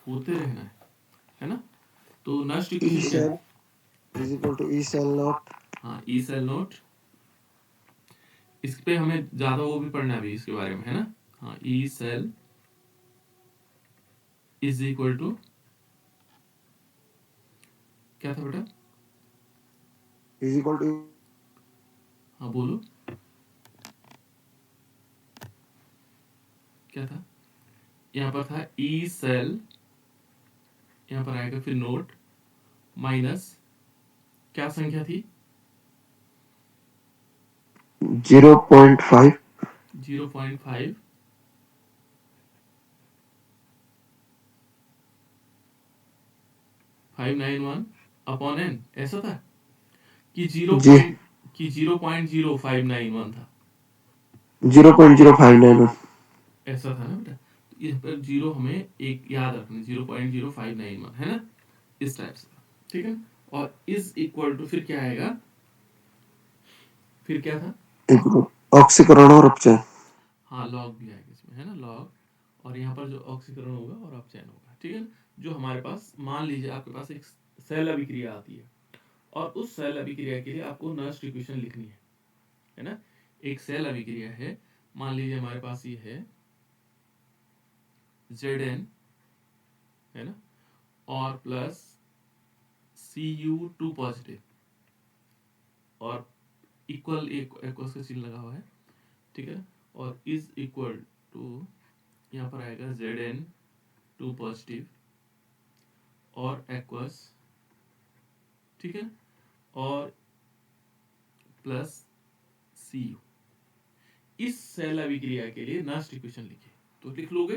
होते रहना है ना। तो नष्ट E इक्वेशन क्या cell है? is equal to E cell not. हाँ, ई सेल नोट। इस पे हमें ज्यादा वो भी पढ़ना है अभी इसके बारे में, है ना। हाँ, E cell is equal to क्या था बेटा? Is equal to हाँ बोलो, क्या था? यहाँ पर था ई सेल, यहाँ पर आएगा फिर नोट माइनस क्या संख्या थी? 0.5 0.5 591 अपॉन एन, ऐसा था कि जी 0.0591 था, 0.0591. ऐसा था ना बेटा। तो इस पर जीरो हमें एक याद रखना, 0.0591 है ना, इस टाइप से, ठीक है। और इज इक्वल टू फिर क्या आएगा? फिर क्या था? ऑक्सीकरण और अपचयन. हाँ, लॉग भी आएगा इसमें, है ना, लॉग। और यहाँ पर जो ऑक्सीकरण होगा और अपचयन होगा, ठीक है। जो हमारे पास, मान लीजिए आपके पास एक सेल अभिक्रिया आती है, और उस सेल अभिक्रिया के लिए आपको नष्ट इक्वेशन लिखनी है ना। एक सेल अभिक्रिया है, मान लीजिए हमारे पास ये है Zn, है ना, और प्लस Cu2 पॉजिटिव, और इक्वल एक एक्वस का चिन्ह लगा हुआ है, ठीक है। और इज इक्वल टू यहाँ पर आएगा Zn2 पॉजिटिव और एक्वस, ठीक है, और प्लस Cu। इस सेल अभिक्रिया के लिए नष्ट इक्वेशन लिखे, तो लिख लोगे?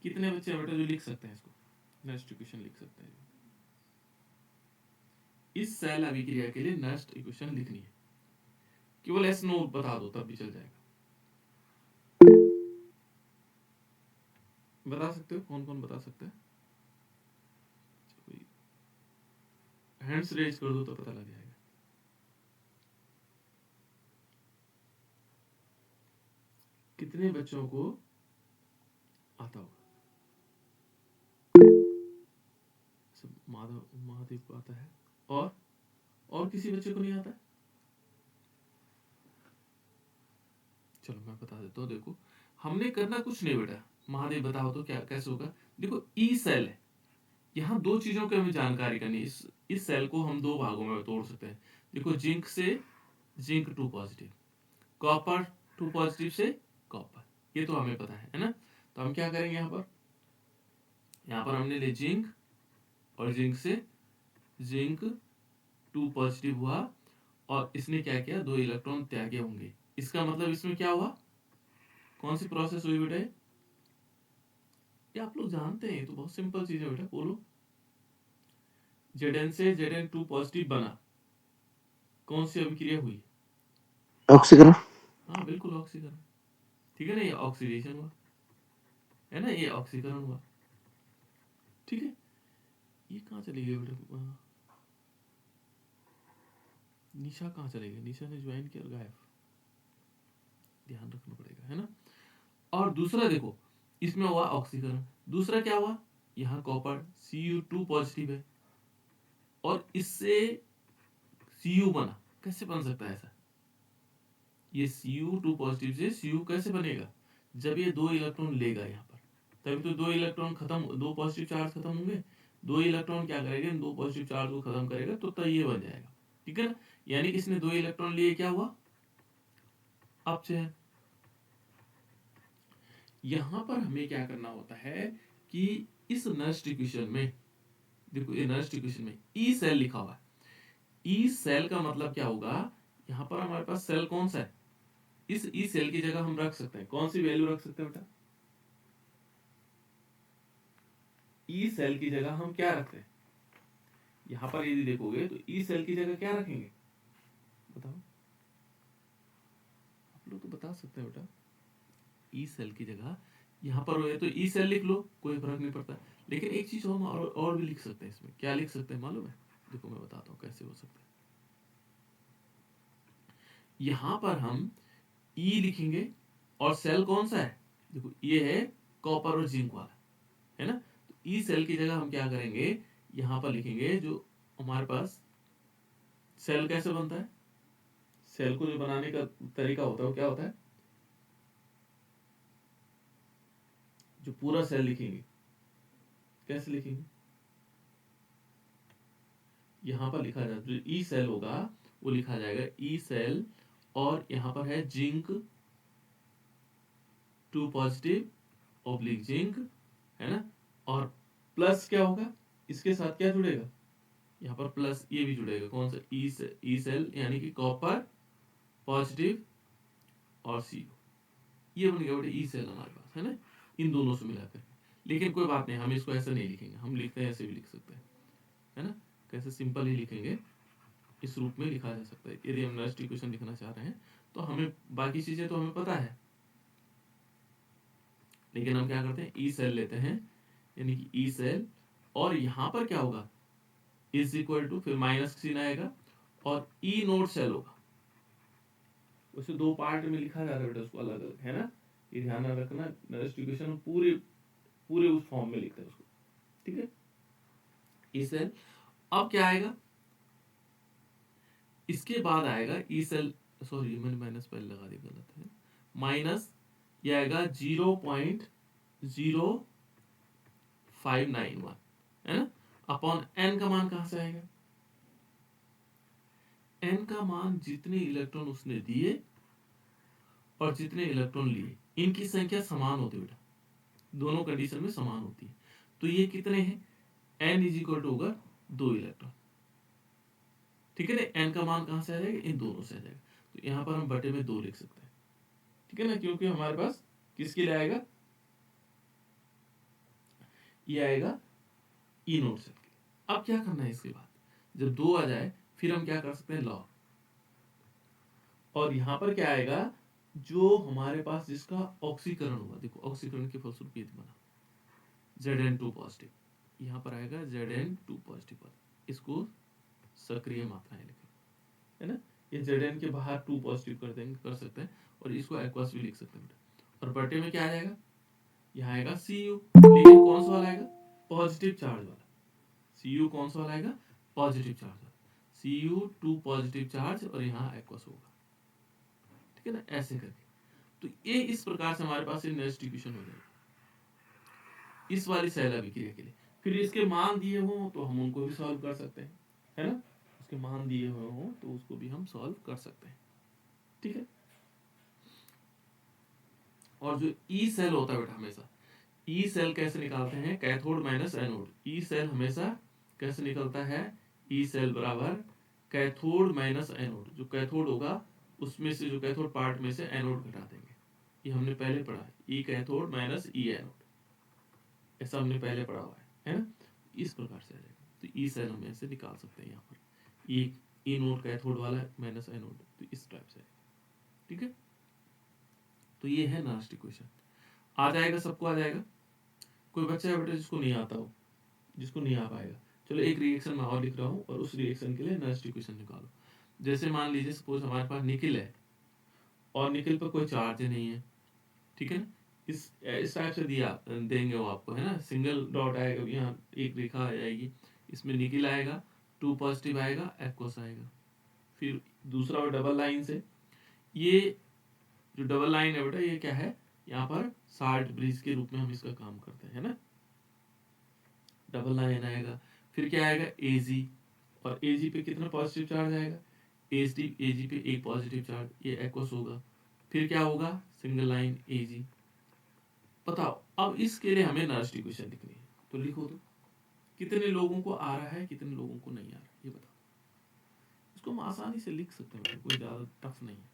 कितने बच्चे हैं बेटा जो लिख सकते हैं इसको, नष्ट इक्वेशन लिख सकते हैं? इस सेल अभिक्रिया के लिए नष्ट इक्वेशन लिखनी है, केवल एस नो बता दो तब भी चल जाएगा। बता सकते हो? कौन कौन बता सकता है? हैंड्स रेज कर दो तो पता लग जाएगा। कितने बच्चों को आता होगा? सब महादेव को आता है, और किसी बच्चे को नहीं आता है? चलो मैं बता देता हूँ, देखो हमने करना कुछ नहीं बेटा, महादेव बताओ तो क्या कैसे होगा। देखो ई सेल है, यहाँ दो चीजों की हमें जानकारी करनी है। इस सेल को हम दो भागों में तोड़ सकते हैं। देखो जिंक से जिंक 2 पॉजिटिव, कॉपर 2 पॉजिटिव से कॉपर, ये तो हमें पता है ना। तो हम क्या करेंगे, यहाँ पर हमने ले जिंक, और जिंक से जिंक 2 पॉजिटिव हुआ, और इसने क्या किया, 2 इलेक्ट्रॉन त्यागे होंगे। इसका मतलब इसमें क्या हुआ, कौन सी प्रोसेस हुई बेटा? ये आप लोग जानते हैं, ये तो बहुत सिंपल चीज है बेटा, बोलो। Zn से Zn2 पॉजिटिव बना, कौन सी अभिक्रिया हुई? ऑक्सीकरण. हाँ बिल्कुल, ऑक्सीकरण, ठीक है ना, ये ऑक्सीडेशन हुआ, है ना, ये ऑक्सीकरण हुआ, ठीक है। ये कहाँ चली गई बेटा? निशा कहाँ चली गई? निशा ने ज्वाइन किया और गायब, ध्यान रखना पड़ेगा, है ना। और दूसरा देखो, इसमें हुआ ऑक्सीकरण, दूसरा क्या हुआ, यहाँ कॉपर Cu2 पॉजिटिव है, और इससे Cu बना। कैसे बन सकता है ऐसा? ये Cu2 पॉजिटिव से Cu कैसे बनेगा? जब ये 2 इलेक्ट्रॉन लेगा यहाँ पर, तभी तो 2 इलेक्ट्रॉन खत्म, 2 पॉजिटिव चार्ज खत्म होंगे। 2 इलेक्ट्रॉन क्या करेंगे, 2 पॉजिटिव चार्ज को खत्म करेगा, तो ये बन जाएगा, ठीक है ना। यानी कि इसने 2 इलेक्ट्रॉन लिए, क्या हुआ, अपचयन। यहां पर हमें क्या करना होता है कि इस नष्ट इक्वेशन में, देखो ये नष्ट इक्वेशन में ई सेल लिखा हुआ है। ई सेल का मतलब क्या होगा, यहाँ पर हमारे पास सेल कौन सा है, इस ई सेल की जगह हम रख सकते हैं, कौन सी वैल्यू रख सकते हैं बेटा? ई सेल की जगह हम क्या रखते हैं? यहाँ पर यदि देखोगे तो ई सेल की जगह क्या रखेंगे, बताओ। आप लोग तो बता सकते हैं बेटा। ई सेल की जगह यहाँ पर हो तो ई सेल लिख लो, कोई फर्क नहीं पड़ता। लेकिन एक चीज हम और भी लिख सकते हैं इसमें, क्या लिख सकते हैं मालूम है? देखो मैं बताता हूँ कैसे हो सकता है। यहाँ पर हम ई लिखेंगे, और सेल कौन सा है, देखो ये है कॉपर और जिंक वाला, है ना। तो ई सेल की जगह हम क्या करेंगे, यहाँ पर लिखेंगे जो हमारे पास सेल कैसे बनता है, सेल को जो बनाने का तरीका होता है वो क्या होता है, जो पूरा सेल लिखेंगे कैसे लिखेंगे, यहाँ पर लिखा जाए जो ई सेल होगा वो लिखा जाएगा ई सेल, और यहाँ पर है जिंक 2 पॉजिटिव ऑब्लिक जिंक, है ना। और प्लस क्या होगा, इसके साथ क्या जुड़ेगा, यहाँ पर प्लस ये भी जुड़ेगा, कौन सा, ई सेल यानी कि कॉपर पॉजिटिव और सी, ये बन गया बेटा ई सेल हमारे पास, है ना, इन दोनों से मिलाकर। लेकिन कोई बात नहीं, हम इसको ऐसे नहीं लिखेंगे, हम लिखते हैं ऐसे भी लिख सकते हैं, है ना, कैसे सिंपल ही लिखेंगे, इस रूप में लिखा जा सकता है। यदि हम नेक्स्ट इक्वेशन लिखना चाह रहे हैं तो हमें बाकी चीजें तो हमें पता है, लेकिन हम क्या करते हैं, ई सेल लेते हैं, यानी कि ई सेल, और यहाँ पर क्या होगा, इज इक्वल टू, फिर माइनस चिन्ह आएगा, और ई नोड सेल होगा। उसे दो पार्ट में लिखा जाता है बेटा, उसको अलग अलग, है ना, ये ध्यान रखना, नेक्स्ट इक्वेशन पूरे पूरे उस फॉर्म में लिखते हैं उसको, ठीक है। ई सेल, अब क्या आएगा, इसके बाद आएगा ई सेल, सॉरी मैंने माइनस पहले लगा दिया, गलत है, माइनस ये आएगा 0.0591, है ना, अपॉन एन का मान कहां से आएगा, एन का मान जितने इलेक्ट्रॉन उसने दिए और जितने इलेक्ट्रॉन लिए, इनकी संख्या समान होती है बेटा, दोनों कंडीशन में समान होती है। तो ये कितने हैं, एन इज इक्वल टू होगा 2 इलेक्ट्रॉन, ठीक है ना। एन का मान कहां से आ जाएगा, इन दोनों से आ जाएगा, तो यहाँ पर हम बटे में 2 लिख सकते हैं, ठीक है ना, क्योंकि हमारे पास किसके लिए आएगा, ये आएगा ई नोट सेट के लिए। अब क्या करना है, इसके बाद जब 2 आ जाए फिर हम क्या कर सकते हैं, लॉग, और यहाँ पर क्या आएगा, जो हमारे पास जिसका ऑक्सीकरण हुआ, देखो ऑक्सीकरण के फलस्वरूप ये बना Zn2 पॉजिटिव, यहाँ पर आएगा Zn2 पॉजिटिव पर, इसको सक्रिय मात्राएं लिखें, है ना। ये Zn के बाहर 2 पॉजिटिव कर देंगे, कर सकते हैं, और इसको एक्वस भी लिख सकते हैं बेटा, और बटे में क्या आ जाएगा, यहाँ आएगा Cu, लेकिन कौन सा वाला आएगा, पॉजिटिव चार्ज वाला, Cu कौन सा वाला आएगा, पॉजिटिव चार्ज वाला, Cu2 पॉजिटिव चार्ज, और यहाँ एक्वस होगा, ठीक है ना, ऐसे करके। तो ये इस प्रकार से हमारे पास नेक्स्ट इक्वेशन हो जाएगी इस वाली सेल अभिक्रिया के लिए। फिर इसके मान दिए हो तो हम उनको भी सॉल्व कर सकते हैं, है ना, उसके मान दिए हुए हो तो उसको भी हम सॉल्व कर सकते हैं, ठीक है। और जो ई सेल होता है बेटा, हमेशा ई सेल कैसे निकालते हैं, cathode minus anode, E cell हमेशा कैसे निकलता है, ई सेल बराबर कैथोड माइनस एनोड, जो कैथोड होगा उसमें से, जो कैथोड पार्ट में से एनोड घटा देंगे, ये हमने पहले पढ़ा, ई कैथोड माइनस ई एनोड, ऐसा हमने पहले पढ़ा हुआ है ना, इस प्रकार से आ जाएगा। तो ई सेल हम ऐसे निकाल सकते हैं, यहाँ पर ई नोड कैथोड वाला माइनस एनोड, तो इस टाइप से, ठीक है। तो ये है लास्ट इक्वेशन, आ जाएगा, सबको आ जाएगा, कोई बच्चा है बेटा जिसको नहीं आता हो, जिसको नहीं आ पाएगा, चलो एक रिएक्शन मैं और लिख रहा हूँ, और उस रिएक्शन के लिए नेक्स्ट इक्वेशन निकालो। जैसे मान लीजिए सपोज हमारे पास निकिल है, और निकिल पर कोई चार्ज नहीं है, ठीक है ना, इस टाइप से दिया देंगे वो आपको, है ना, सिंगल डॉट आएगा, यहाँ एक रेखा आ जाएगी, इसमें निकिल आएगा, 2 पॉजिटिव आएगा, एक्वस आएगा, फिर दूसरा डबल लाइन से, ये जो डबल लाइन है बेटा ये क्या है, यहाँ पर साल्ट ब्रिज के रूप में हम इसका काम करते हैं, है ना, डबल लाइन आएगा, फिर क्या आएगा एजी, और एजी पे कितना पॉजिटिव चार्ज आएगा, एजी पे एक पॉजिटिव चार्ज, ये एक्वस होगा, फिर क्या होगा, सिंगल लाइन एजी। बताओ अब इसके लिए हमें नेक्स्ट इक्वेशन लिखनी है, तो लिखो तो, कितने लोगों को आ रहा है, कितने लोगों को नहीं आ रहा है, ये बताओ, इसको हम आसानी से लिख सकते हैं, कोई ज्यादा टफ नहीं है।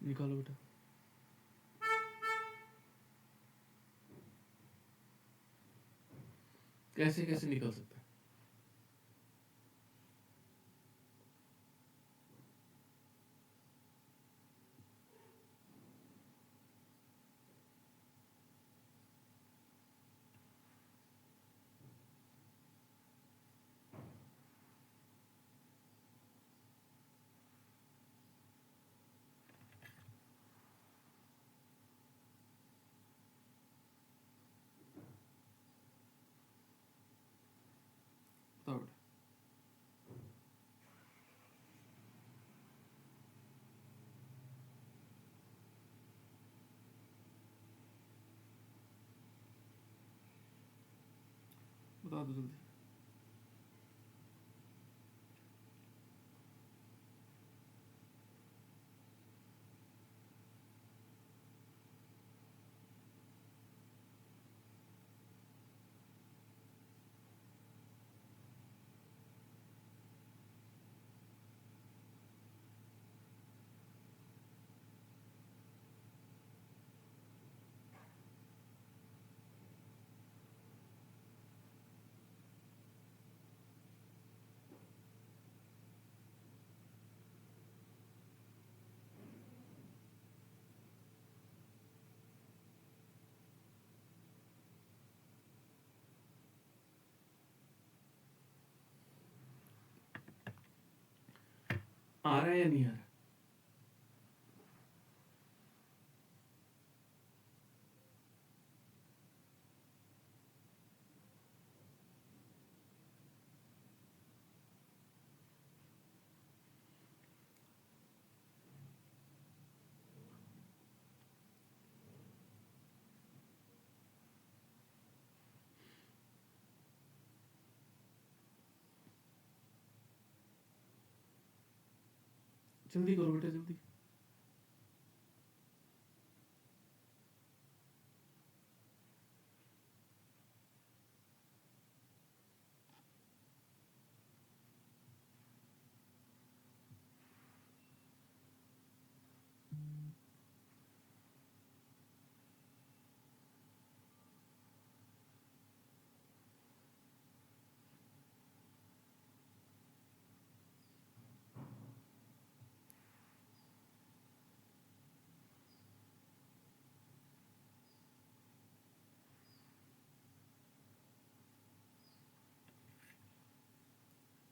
निकालो बेटा, कैसे कैसे निकल सकता है, बता दो जल्दी। आ रहा है या नहीं आ रहा? जल्दी करो बेटा जल्दी।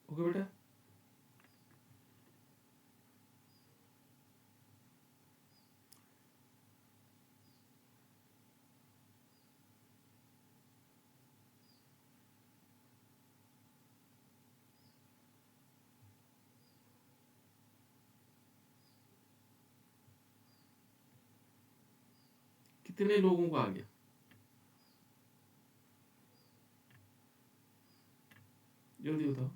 ओके बेटा। कितने लोगों को आ गया? जल्दी बताओ।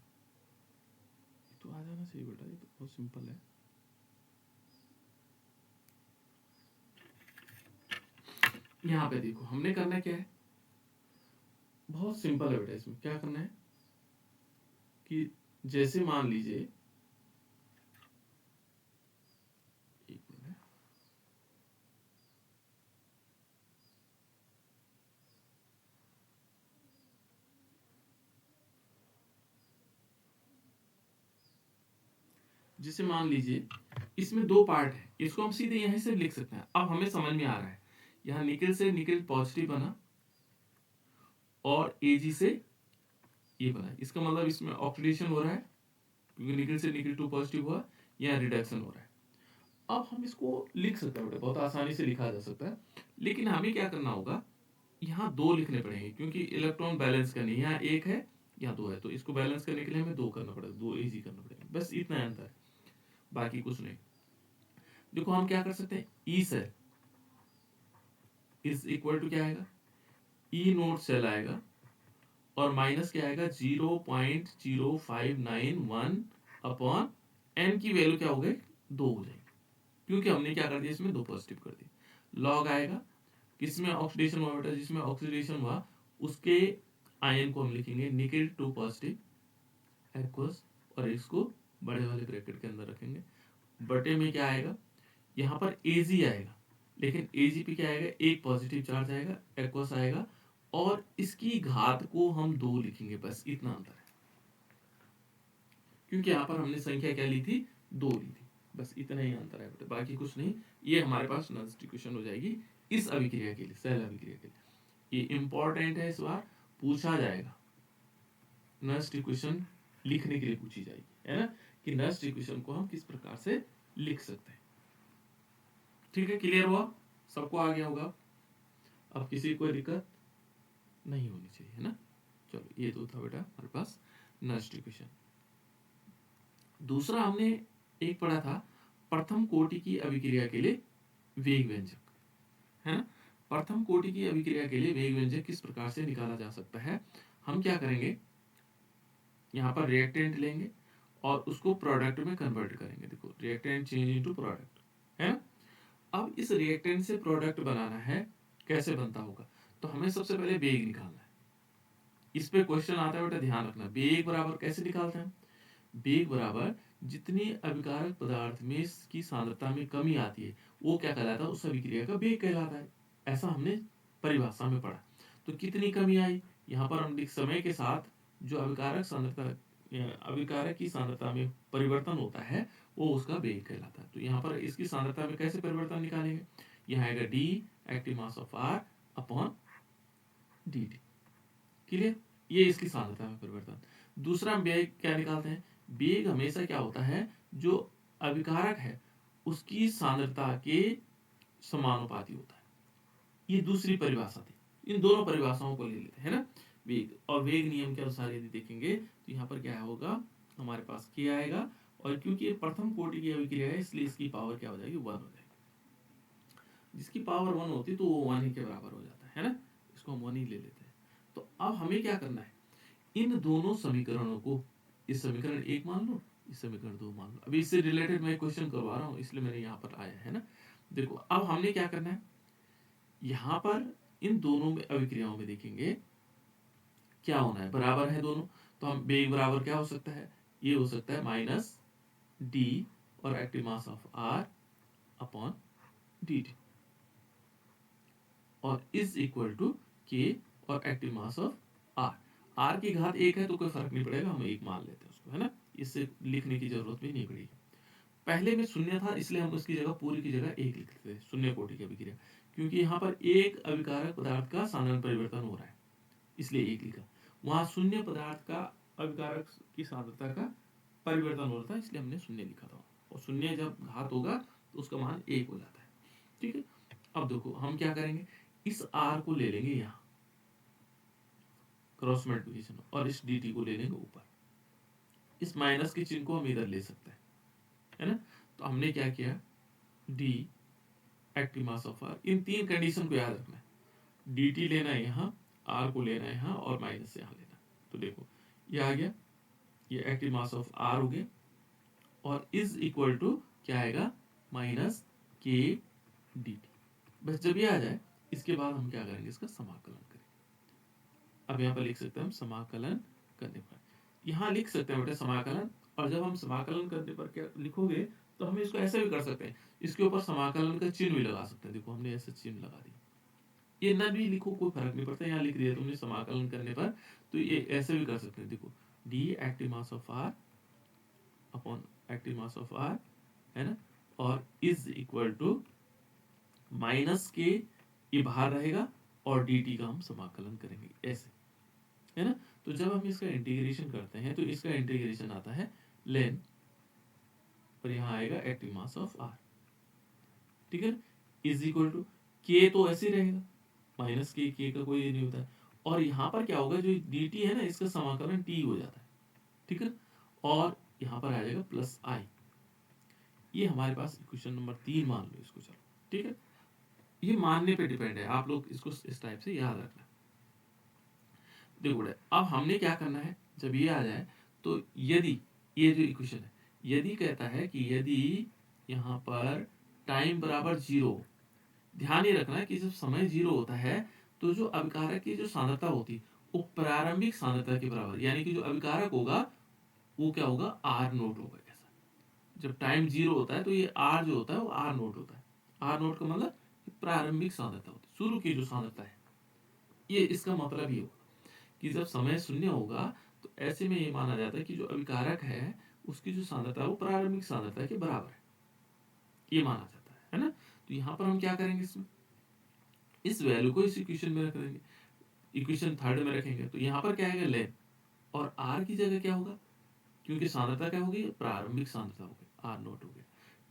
ये तो आ जाना चाहिए बेटा, ये तो बहुत सिंपल है। यहाँ पे देखो हमने करना क्या है, बहुत सिंपल है बेटा। इसमें क्या करना है कि जैसे मान लीजिए, एक मिनट, जैसे मान लीजिए इसमें दो पार्ट है, इसको हम सीधे यहीं से लिख सकते हैं। अब हमें समझ में आ रहा है, यहाँ निकल से निकल पॉजिटिव बना और एजी से ये बना। इसका मतलब इसमें ऑक्सीडेशन हो रहा है क्योंकि निकल से निकल टू पॉजिटिव हुआ, यहाँ रिडक्शन हो रहा है। अब हम इसको लिख सकते हैं बेटा, बहुत आसानी से लिखा जा सकता है। लेकिन हमें क्या करना होगा, यहाँ दो लिखने पड़ेंगे क्योंकि इलेक्ट्रॉन बैलेंस करनी है। यहाँ एक है यहाँ दो है, तो इसको बैलेंस करने के लिए हमें दो करना पड़ेगा, दो इजी करना पड़ेगा। बस इतना अंतर है, बाकी कुछ नहीं। देखो हम क्या कर सकते हैं, E cell is equal to क्या आएगा, ई नोट सेल आएगा और माइनस क्या आएगा 0.0591 अपॉन एन की वैल्यू क्या हो गई, दो हो जाएगी क्योंकि हमने क्या कर दिया, इसमें दो पॉजिटिव कर दिया। लॉग आएगा किसमें ऑक्सीडेशन हुआ बेटा, जिसमें ऑक्सीडेशन हुआ उसके आयन को हम लिखेंगे निकल टू पॉजिटिव एक्वस, और इसको बड़े वाले ब्रैकेट के अंदर रखेंगे। बटे में क्या आएगा, यहाँ पर एजी आएगा, लेकिन एजी पे क्या आएगा, एक पॉजिटिव चार्ज आएगा, एक्वस आएगा, और इसकी घात को हम दो लिखेंगे। बस इतना अंतर है क्योंकि यहाँ पर हमने संख्या क्या ली थी, दो ली थी। बस इतना ही अंतर है बेटा, बाकी कुछ नहीं। ये हमारे पास सब्स्टिट्यूशन हो जाएगी इस अभिक्रिया के लिए, सेल अभिक्रिया के लिए। ये इंपॉर्टेंट है, इस बार पूछा जाएगा। नस्ट इक्वेशन लिखने के लिए पूछी जाएगी, है ना, कि नस्ट इक्वेशन को हम किस प्रकार से लिख सकते हैं। ठीक है, क्लियर हुआ, सबको आ गया होगा। अब किसी को दिक्कत नहीं होनी चाहिए, है ना। चलो ये तो था बेटा हमारे पास नस्ट इक्वेशन। दूसरा हमने एक पढ़ा था प्रथम कोटि की अभिक्रिया के लिए वेग व्यंजक, है ना। प्रथम कोटि की अभिक्रिया के लिए वेग व्यंजक किस प्रकार से निकाला जा सकता है, हम क्या करेंगे, यहाँ पर रिएक्टेंट लेंगे और उसको प्रोडक्ट में कन्वर्ट करेंगे। देखो रिएक्टेंट चेंज इनटू प्रोडक्ट है ना। अब इस रिएक्टेंट से प्रोडक्ट बनाना है, कैसे बनता होगा, तो हमें सबसे पहले वेग निकालना है। इस पे क्वेश्चन आता है बेटा, ध्यान रखना। वेग बराबर कैसे निकालते हैं, वेग बराबर जितनी अभिकारक पदार्थ में की सांद्रता में कमी आती है वो क्या कहलाता है, उस अभिक्रिया का वेग कहलाता है। ऐसा हमने परिभाषा में पढ़ा। तो कितनी कमी आई, यहाँ पर हम समय के साथ जो अभिकारक सांद्रता अभिकारक की सांद्रता में परिवर्तन होता है वो उसका वेग कहलाता है। तो यहाँ पर इसकी सांद्रता में कैसे परिवर्तन निकालेंगे, यहाँ आएगा D active mass of R upon D T. Clear, ये इसकी सांद्रता में परिवर्तन। दूसरा हम वेग क्या निकालते हैं, वेग हमेशा क्या होता है, जो अभिकारक है उसकी सांद्रता के समानुपाती होता है। ये दूसरी परिभाषा थी। इन दोनों परिभाषाओं को ले लेते हैं ना, वेग और वेग नियम के अनुसार यदि देखेंगे तो यहाँ पर क्या होगा, हमारे पास k आएगा, और क्योंकि ये प्रथम कोटि की अभिक्रिया है इसलिए इसकी पावर क्या हो जाएगी, 1 हो जाएगी। जिसकी पावर 1 होती तो वो 1 ही के बराबर हो जाता है ना, इसको हम 1 ही ले लेते हैं। तो अब हमें क्या करना है, इन दोनों समीकरणों को, इस समीकरण 1 मान लो, इस समीकरण 2 मान लो। अभी इससे रिलेटेड मैं क्वेश्चन करवा रहा हूँ इसलिए मैंने यहाँ पर आया है ना। देखो अब हमने क्या करना है, यहाँ पर इन दोनों में अभिक्रियाओं में देखेंगे क्या होना है, बराबर है दोनों। तो हम वेग बराबर क्या हो सकता है, ये हो सकता है माइनस डी और active mass of R upon D T, और इज इक्वल टू के और active mass of R. R की घात 1 है तो कोई फर्क नहीं पड़ेगा, हम 1 मान लेते हैं उसको, है ना। इससे लिखने की जरूरत भी नहीं पड़ेगी। पहले में शून्य था इसलिए हम उसकी जगह पूरी की जगह 1 लिखते थे, शून्य कोटि की अभिक्रिया, क्योंकि यहाँ पर एक अभिकारक पदार्थ का सांद्रण परिवर्तन हो रहा है इसलिए 1 लिखा। वहां शून्य पदार्थ का अभिकारक की सांद्रता का परिवर्तन हो रहा था इसलिए हमने शून्य लिखा था, और शून्य जब घात होगा तो उसका मान 1 हो जाता है। ठीक है, अब देखो हम क्या करेंगे, इस r को ले लेंगे यहाँ क्रॉस मल्टीप्लिकेशन, और इस dt को ले लेंगे ऊपर। इस माइनस के चिन्ह को हम इधर ले सकते हैं, है ना। तो हमने क्या किया, d active mass of r, in 3 condition को याद रखना है। dt लेना है यहाँ, r को लेना है यहाँ, और माइनस यहाँ लेना। तो देखो ये आ गया, ये एक्टिव मास ऑफ r हो गया, और इज इक्वल टू क्या आएगा, माइनस के डी टी। बस जब ये आ जाए इसके बाद हम क्या करेंगे, इसका समाकलन करेंगे। अब यहाँ पर लिख सकते हैं हम समाकलन करने पर, यहाँ लिख सकते हैं बेटा समाकलन, और जब हम समाकलन करने पर क्या लिखोगे तो हम इसको ऐसे भी कर सकते हैं, इसके ऊपर समाकलन का चिन्ह भी लगा सकते हैं। देखो हमने ऐसे चिन्ह लगा दिया, ये ना भी लिखो कोई फर्क नहीं पड़ता, यहाँ लिख दिया तुमने समाकलन करने पर, तो ये ऐसे भी कर सकते हैं। देखो D active mass of R upon active mass of R, है ना, और इज इक्वल टू माइनस के, ये बाहर रहेगा, और डी टी का हम समाकलन करेंगे ऐसे, है ना। तो जब हम इसका इंटीग्रेशन करते हैं तो इसका इंटीग्रेशन आता है लेन, और यहाँ आएगा एक्टिव मास ऑफ आर। ठीक है, इज इक्वल टू के, तो ऐसे रहेगा, माइनस के का कोई नहीं होता है, और यहाँ पर क्या होगा, जो डी टी है ना इसका समाकलन टी हो जाता है। ठीक है, और यहाँ पर आ जाएगा प्लस आई। ये हमारे पास इक्वेशन नंबर 3 मान लो इसको, चलो ठीक है। ये मानने पे डिपेंड है, आप लोग इसको इस टाइप से याद रखना। देखो अब हमने क्या करना है, जब ये आ जाए तो यदि ये जो इक्वेशन है, यदि कहता है कि यदि यहाँ पर टाइम बराबर 0, ध्यान ये रखना है कि जब समय 0 होता है तो जो अभिकारक की जो सांद्रता होती वो प्रारंभिक सांद्रता के बराबर, यानी कि जो अभिकारक होगा वो क्या होगा, आर नोट होगा। ऐसा जब टाइम 0 होता है तो ये आर जो होता है वो आर नोट होता है। आर नोट का मतलब प्रारंभिक सांद्रता होती है, शुरू की जो सांद्रता है, ये इसका मतलब ही होगा कि जब समय 0 होगा तो ऐसे में ये माना जाता है कि जो अभिकारक है उसकी जो सांद्रता है वो प्रारंभिक सांद्रता के बराबर है, ये माना जाता है ना। तो यहाँ पर हम क्या करेंगे, इसमें इस वैल्यू को इस इक्वेशन में रख देंगे, इक्वेशन 3 में रखेंगे, तो यहाँ पर क्या आएगा लेन, और आर की जगह क्या होगा, क्योंकि सांद्रता क्या होगी, प्रारंभिक सांद्रता हो गई, आर नोट हो गया,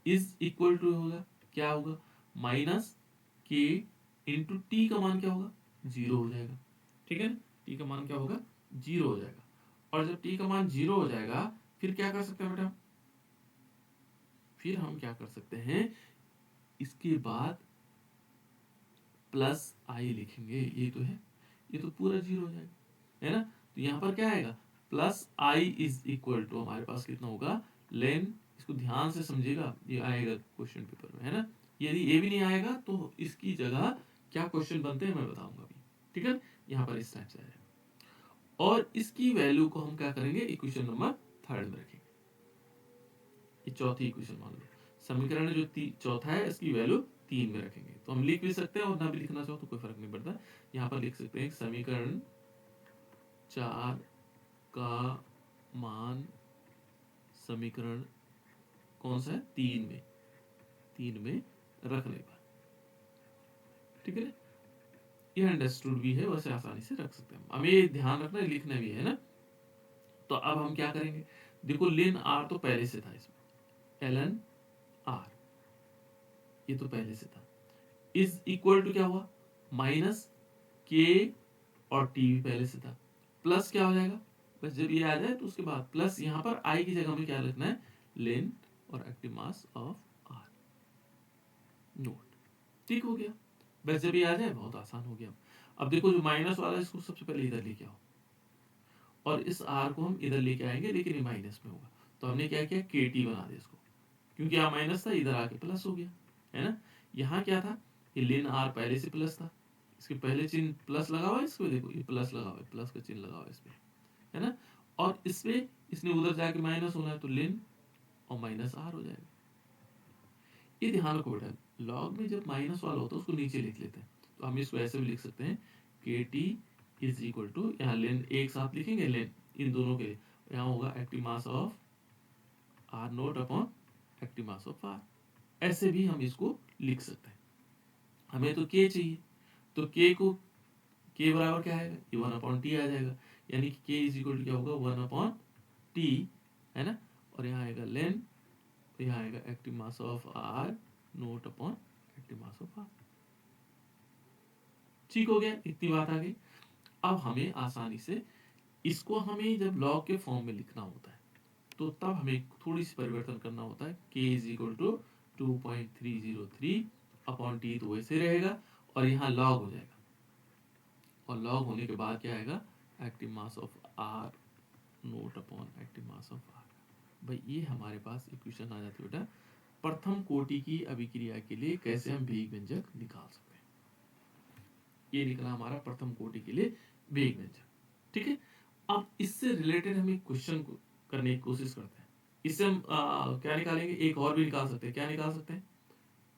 इज इक्वल टू होगा क्या होगा, माइनस के इंटू टी का मान क्या होगा, 0 हो जाएगा। ठीक है ना, टी का मान क्या होगा, 0 हो जाएगा। और जब टी का मान 0 हो जाएगा फिर क्या कर सकते हैं बेटा, फिर हम क्या कर सकते हैं, इसके बाद प्लस आई लिखेंगे, ये तो है, ये तो पूरा 0 हो जाएगा, है ना। तो यहाँ पर क्या आएगा plus I is equal to हमारे पास कितना होगा लेन, इसको ध्यान से समझिएगा, ये आएगा क्वेश्चन पेपर में, है ना। यदि ये भी नहीं आएगा तो इसकी जगह क्या क्वेश्चन बनते हैं मैं बताऊंगा अभी, ठीक है। यहाँ पर इस टाइप से आएगा और इसकी वैल्यू को हम क्या करेंगे इक्वेशन नंबर 3 में रखेंगे। ये चौथी इक्वेशन मान लो, समीकरण जो चौथा है इसकी वैल्यू 3 में रखेंगे। तो हम लिख भी सकते हैं और ना भी लिखना चाहो तो कोई फर्क नहीं पड़ता। यहाँ पर लिख सकते हैं समीकरण 4 का मान समीकरण कौन सा है 3 में रखने पर, ठीक है। ये अंडरस्टूड भी है, वैसे आसानी से रख सकते हैं। हमें ये ध्यान रखना है, लिखना भी है ना। तो अब हम क्या करेंगे, देखो लेन आर तो पहले से था इसमें, एलन आर ये तो पहले से था, इज इक्वल टू क्या हुआ माइनस के और टी भी पहले से था, प्लस क्या हो जाएगा, बस जब ये आ जाए तो उसके बाद प्लस यहाँ पर आई की जगह में क्या लिखना है लेन और active mass of R naught, ठीक हो गया। बस जब ये आ जाए बहुत आसान हो गया। अब देखो जो माइनस वाला है इसको सबसे पहले इधर लेके आओ और इस आर को हम इधर लेके आएंगे, लेकिन ये माइनस में होगा। तो हमने क्या किया के टी बना दिया इसको, क्योंकि यहाँ माइनस था इधर आके प्लस हो गया, है ना। यहाँ क्या था ये लेन आर पहले से प्लस था, इसके पहले चिन्ह प्लस लगा हुआ है, इसको देखो ये प्लस लगा हुआ है, प्लस का चिन्ह लगा हुआ है इसमें, है ना। और इसमें इसने उधर जाके माइनस होना है तो लेन और माइनस आर हो जाएगा। ये ध्यान रखो बेटा, लॉग में जब माइनस वाला होता है उसको नीचे लिख लेते हैं, तो हम इसको ऐसे भी लिख सकते हैं के टी इज इक्वल टू, यहाँ लेन एक साथ लिखेंगे लेन इन दोनों के लिए, यहाँ होगा active mass of R naught upon active mass of R, ऐसे भी हम इसको लिख सकते हैं। हमें तो के चाहिए, तो के को के बराबर क्या आएगा ये 1/t आ जाएगा, यानी कि के इज इक्वल टू क्या होगा 1/t, है ना। और यहाँ आएगा लेन, तो यहाँ आएगा active mass of R naught upon active mass of R, ठीक हो गया, इतनी बात आ गई। अब हमें आसानी से इसको हमें जब लॉग के फॉर्म में लिखना होता है तो तब हमें थोड़ी सी परिवर्तन करना होता है, k is equal to 2.303 upon T तो वैसे रहेगा और यहाँ लॉग हो जाएगा, और लॉग होने के बाद क्या आएगा active mass of R naught upon active mass of R. भाई ये हमारे पास इक्वेशन आ जाती है बेटा प्रथम कोटि की अभिक्रिया के लिए कैसे हम वेग व्यंजक निकाल सकते हैं। ये निकला हमारा प्रथम कोटि के लिए वेग व्यंजक, ठीक है। अब इससे रिलेटेड हम एक क्वेश्चन को करने की कोशिश करते हैं। इससे हम क्या निकालेंगे, एक और भी निकाल सकते हैं। क्या निकाल सकते हैं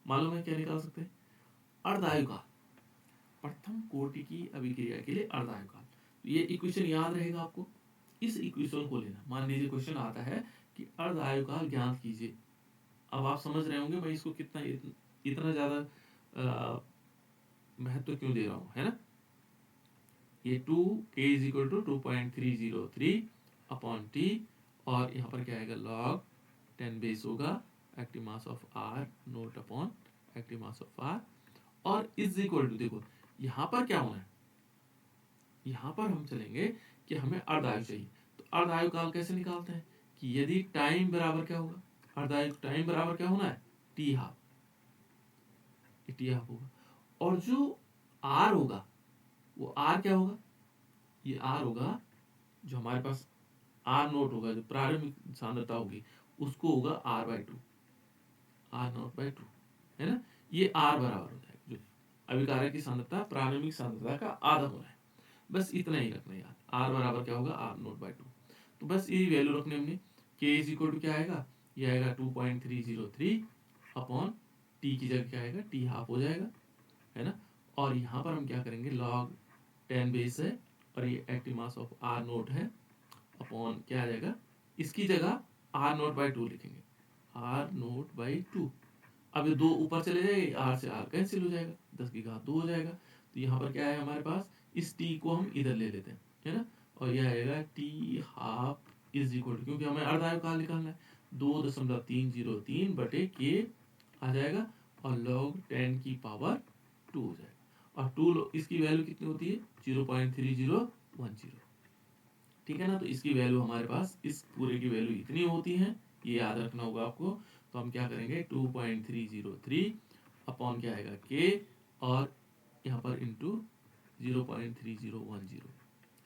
मालूम है, क्या निकाल सकते हैं अर्धायुकाल, प्रथम कोटि की अभिक्रिया के लिए अर्धायुकाल। तो ये इक्वेशन याद रहेगा आपको, इस इक्वेशन को लेना। मान लीजिए क्वेश्चन आता है कि अर्धायुकाल ज्ञात कीजिए, अब आप समझ रहे होंगे मैं इसको कितना इतना ज्यादा महत्व क्यों दे रहा हूँ, है ना। ये 2k is equal to 2.303 upon T, और यहाँ पर क्या आएगा लॉग 10 बेस होगा active mass of R naught upon active mass of R, और इज इक्वल टू देखो यहाँ पर क्या होना है, यहाँ पर हम चलेंगे कि हमें अर्धायु चाहिए। तो अर्धायु काल कैसे निकालते हैं कि यदि टाइम बराबर क्या होगा, अर्धायु टाइम बराबर क्या होना है टी हाफ, टी हाफ होगा, और जो आर होगा वो आर क्या होगा, ये आर होगा जो हमारे पास आर नोट होगा, जो प्रारंभिक सांद्रता होगी उसको होगा R by two, R naught by two, है ना। ये आर बराबर हो जाएगा, जो अभिकारक की सांद्रता प्रारंभिक सांद्रता का आधा होना है, बस इतना ही रखना याद, आर बराबर क्या होगा आर नोट बाई टू। तो बस ये वैल्यू रखने हमने, के इज इक्वल टू क्या आएगा, ये आएगा 2.303 अपॉन टी की जगह क्या आएगा टी हाफ हो जाएगा, है ना। और यहाँ पर हम क्या करेंगे लॉग 10 बेस है और ये active mass of R naught है अपॉन क्या आ जाएगा, इसकी जगह आर नोट बाई टू लिखेंगे, आर नोट बाई टू। अब ये दो ऊपर चले जाएंगे, आर से आर कैंसिल हो जाएगा, 10 की घात 2 हो जाएगा। तो यहाँ पर क्या है हमारे पास, इस टी को हम इधर ले लेते हैं, है ना। और यह आएगा T half is equal to, क्योंकि हमें अर्धायु काल निकालना है, 2.303 बटे के आ जाएगा और लॉग 10 की पावर 2 हो जाएगा, और 2 इसकी वैल्यू कितनी होती है 0.3010, ठीक है ना। तो इसकी वैल्यू हमारे पास इस पूरे की वैल्यू इतनी होती है, ये याद रखना होगा आपको। तो हम क्या करेंगे 2.303 अपॉन क्या आएगा के, और यहाँ पर इंटू 0.3010,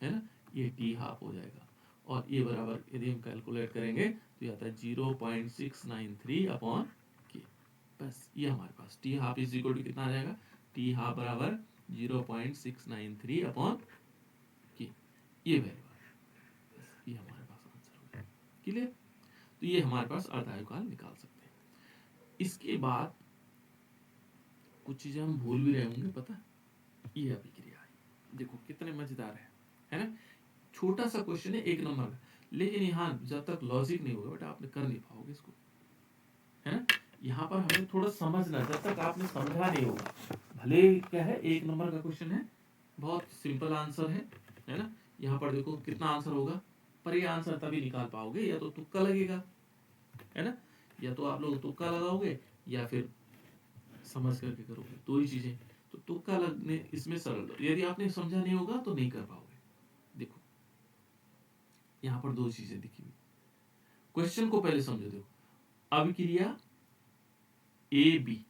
है ना। ये टी हाफ हो जाएगा, और ये बराबर यदि हम कैलकुलेट करेंगे तो ये आता है 0.693 अपॉन के। बस ये हमारे पास T half is equal to कितना आ जाएगा, टी हाफ बराबर 0.693 अपॉन के, ये वैल्यू आ जाएगा। बस ये हमारे पास आंसर हो जाएगा। क्लियर? तो ये हमारे पास अर्धायुकाल निकाल सकते हैं। इसके बाद कुछ चीजें हम भूल भी रहे होंगे, पता है? ये अभिक्रिया है, देखो कितने मजेदार है ना? छोटा सा क्वेश्चन है, 1 नंबर का, लेकिन यहाँ जब तक लॉजिक नहीं होगा बेटा आपने कर नहीं पाओगे इसको, है ना? यहाँ पर हमें थोड़ा समझना, जब तक आपने समझा नहीं होगा, भले क्या है 1 नंबर का क्वेश्चन है, बहुत सिंपल आंसर है ना? यहाँ पर देखो कितना आंसर होगा, पर ये आंसर तभी निकाल पाओगे या तो तुक्का लगेगा, है ना? या तो आप लोग तुक्का लगाओगे या फिर समझ करके करोगे, दो ही चीजें। तो तुक्का लगने इसमें सरल, यदि आपने समझा नहीं होगा तो नहीं कर पाओगे। देखो यहाँ पर दो चीजें दिखी हुई, क्वेश्चन को पहले समझो। देखो अभिक्रिया ए बी,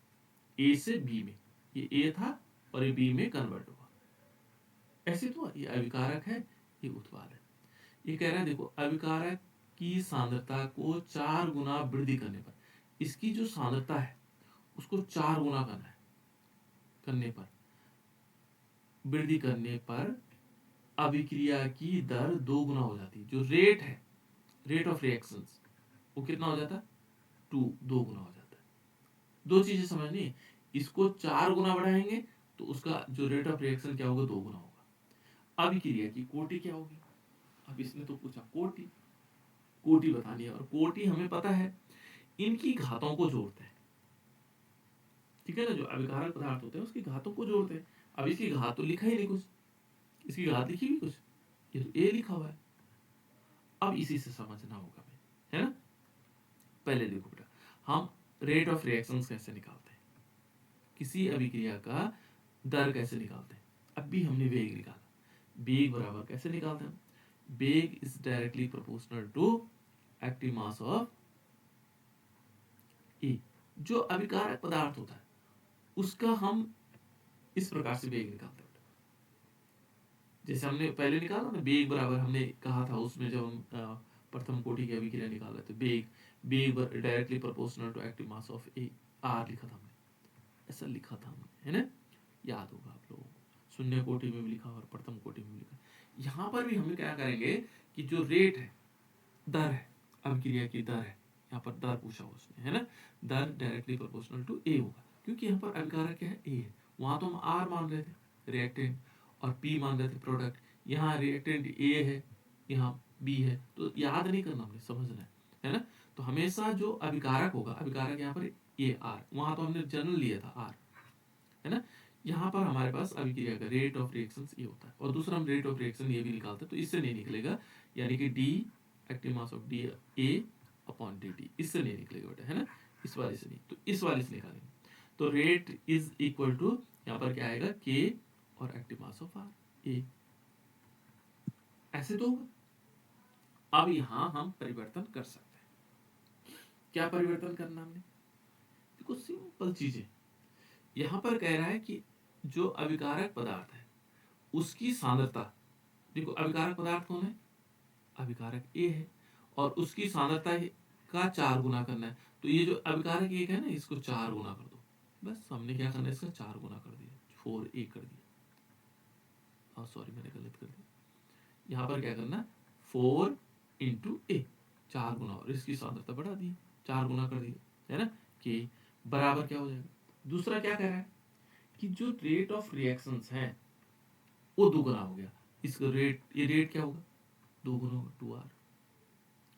ए से बी में, ये ए था और ये बी में कन्वर्ट हुआ, ऐसे तो ये अभिकारक है, ये उत्पाद है। ये कह रहा है देखो अभिकारक की सांद्रता को 4 गुना वृद्धि करने पर, इसकी जो सांद्रता है उसको 4 गुना करने पर, वृद्धि करने पर अभिक्रिया की दर 2 गुना हो जाती है। जो रेट है, रेट ऑफ रिएक्शंस, वो कितना हो जाता है, 2 गुना हो जाता है। दो चीजें समझनी, इसको 4 गुना बढ़ाएंगे तो उसका जो रेट ऑफ रिएक्शन क्या होगा, 2 गुना होगा। अभिक्रिया की कोटि क्या होगी, अब इसने तो पूछा कोटि बतानी है, और कोटि हमें पता है इनकी घातों को जोड़ते हैं, ठीक है ना? जो अभिकारक पदार्थ होते हैं उसकी घातों को जोड़ते हैं। अब इसकी घात तो लिखा ही नहीं कुछ, इसकी घात लिखी भी कुछ, ये तो ए लिखा हुआ है। अब इसी से समझना होगा हमें, है ना? पहले देखो बेटा, हम रेट ऑफ रिएक्शंस कैसे निकालते हैं, किसी अभिक्रिया का दर कैसे निकालते हैं। अब भी हमने वेग निकाला, वेग बराबर कैसे निकालते हैं, वेग is directly proportional to active mass of A. जो अभिकारक पदार्थ होता है उसका हम इस प्रकार से वेग निकालते हैं, जैसे हमने पहले निकाला ना, वेग बराबर हमने कहा था उसमें जब हम प्रथम कोटि की अभिक्रिया निकाल रहे थे, वेग directly proportional to active mass of A, R लिखा था हमने, ऐसा लिखा था हमने, है ना? याद होगा आप लोगों को, शून्य कोटि में भी लिखा और प्रथम कोटि में भी लिखा। यहाँ पर भी हम क्या करेंगे कि जो रेट है, दर है, अभिक्रिया की दर है, यहाँ पर दर पूछा उसने, है ना? दर डायरेक्टली प्रोपोर्शनल टू ए होगा, क्योंकि यहाँ पर अभिकारक क्या है, ए है। वहां तो हम आर मान रहे थे रिएक्टेंट, और पी मान रहे थे प्रोडक्ट। यहाँ रिएक्टेंट ए है, यहाँ बी है, तो याद नहीं करना, हमने समझना है ना? तो हमेशा जो अभिकारक होगा, अभिकारक यहाँ पर ए आर, वहां तो हमने जनरल लिया था आर, है ना? यहाँ पर हमारे पास अभिक्रिया का रेट ऑफ रिएक्शन ये होता है, और दूसरा हम रेट ऑफ रिएक्शन ये भी निकालते हैं, तो इससे नहीं निकलेगा, यानी कि D active mass of D A upon D T, इससे नहीं निकलेगा बेटा, है ना? इस वाले से नहीं, तो इस वाले से निकालेंगे। तो रेट इज इक्वल टू, यहाँ पर क्या आएगा, के और active mass of R A, ऐसे तो होगा। अब यहाँ हम परिवर्तन कर सकते हैं, क्या परिवर्तन करना हमने, देखो सिंपल चीजें। यहाँ पर कह रहा है कि जो अभिकारक पदार्थ है उसकी सांद्रता, देखो अभिकारक पदार्थ कौन है, अभिकारक ए है, और उसकी सांद्रता का 4 गुना करना है। तो ये जो अभिकारक एक है ना, इसको 4 गुना कर दो, बस हमने क्या करना है, इसका 4 गुना कर दिया, 4a कर दिया, सॉरी मैंने गलत कर दिया, यहाँ पर क्या करना, 4 इंटू ए, 4 गुना, और इसकी सांद्रता बढ़ा दी, 4 गुना कर दिया, है ना? कि बराबर क्या हो जाएगा। दूसरा क्या कह रहा है कि जो रेट ऑफ रिएक्शंस है वो 2 गुना हो गया, इसका रेट, ये रेट क्या होगा, 2 गुना होगा, 2r,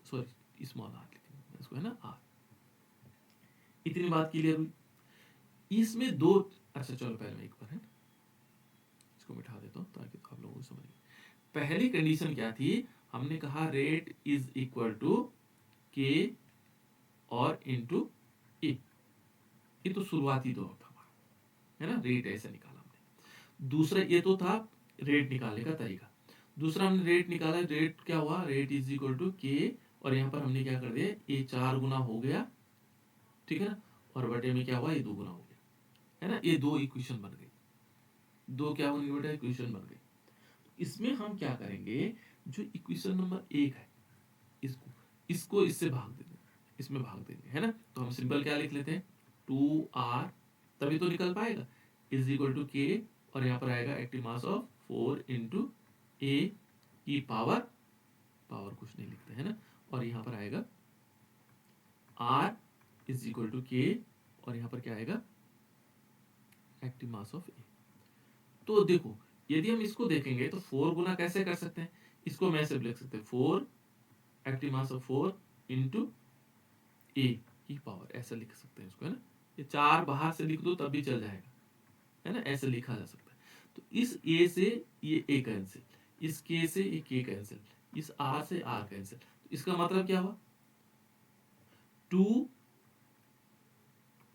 सॉरी स्मॉल आर लिखेंगे इसको, है ना, आर। इतनी बात क्लियर हुई। इसमें दो, अच्छा चलो पहले मैं एक बार, है ना, इसको मिटा देता हूँ ताकि आप लोगों को समझ। पहली कंडीशन क्या थी, हमने कहा rate is equal to K और इंटू ए, ये तो शुरुआती दौर था हमारा, है ना? रेट ऐसे निकाला हमने। दूसरा ये तो था रेट निकालने का तरीका। दूसरा हमने रेट निकाला, रेट क्या हुआ, rate is equal to K, और यहाँ पर हमने क्या कर दिया, ये 4 गुना हो गया, ठीक है ना, और बटे में क्या हुआ, ये 2 गुना हो गया, है ना? ये दो इक्वेशन बन गई, दो क्या बन गई बेटा, इक्वेशन बन गई। इसमें हम क्या करेंगे, जो इक्वेशन नंबर 1 है इसको इसको इससे भाग देंगे, इसमें भाग देंगे, है ना। तो हम सिंपल क्या लिख लेते हैं, 2r, तभी तो निकल पाएगा, इज इक्वल टू k, और यहाँ पर आएगा एक्टिव मास ऑफ 4 इंटू ए की पावर कुछ नहीं लिखते, है ना, और यहाँ पर आएगा r is equal to k, और यहाँ पर क्या आएगा, एक्टिव मास ऑफ ए। तो देखो यदि हम इसको देखेंगे तो 4 गुना कैसे कर सकते हैं, इसको मैं ऐसे लिख सकते हैं 4 एक्टिव मास ऑफ 4 इंटू ए की पावर, ऐसा लिख सकते हैं इसको, है ना। ये 4 बाहर से लिख दो तब भी चल जाएगा, है ना, ऐसे लिखा जा सकता है। तो इस ए से ये ए कैंसिल, इस के से ये के कैंसिल, इस आर से आर कैंसिल, तो इसका मतलब क्या हुआ, 2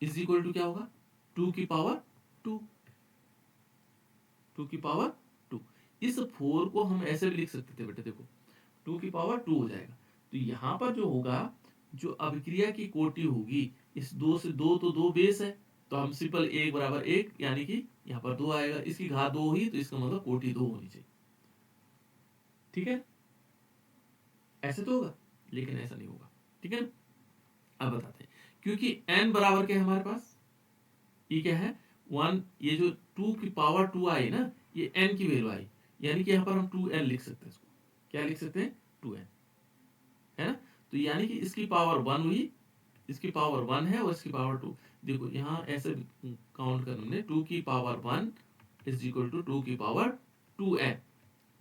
इज इक्वल टू क्या होगा, 2 की पावर 2, 2 की पावर 2। इस 4 को हम ऐसे भी लिख सकते थे बेटे, देखो 2 की पावर 2 हो जाएगा। तो यहाँ पर जो होगा, जो अभिक्रिया की कोटि होगी, इस 2 से 2 तो 2 बेस है, तो हम सिंपल 1 बराबर 1, यानी कि यहाँ पर 2 आएगा, इसकी घात 2 ही, तो इसका मतलब कोटि 2 होनी चाहिए, ठीक है। ऐसे तो होगा, लेकिन ऐसा नहीं होगा, ठीक है। अब बताते हैं, क्योंकि n बराबर क्या है हमारे पास, ये क्या है 1, ये जो 2 की पावर 2 आई ना, ये n की वैल्यू आई, यानी कि यहाँ पर हम 2n लिख सकते हैं, इसको क्या लिख सकते हैं 2n, है ना। तो यानी कि इसकी पावर 1 हुई, इसकी पावर 1 है, और इसकी पावर 2, देखो यहाँ ऐसे काउंट कर हमने, 2 की पावर 1 इज इक्वल टू 2 की पावर 2n,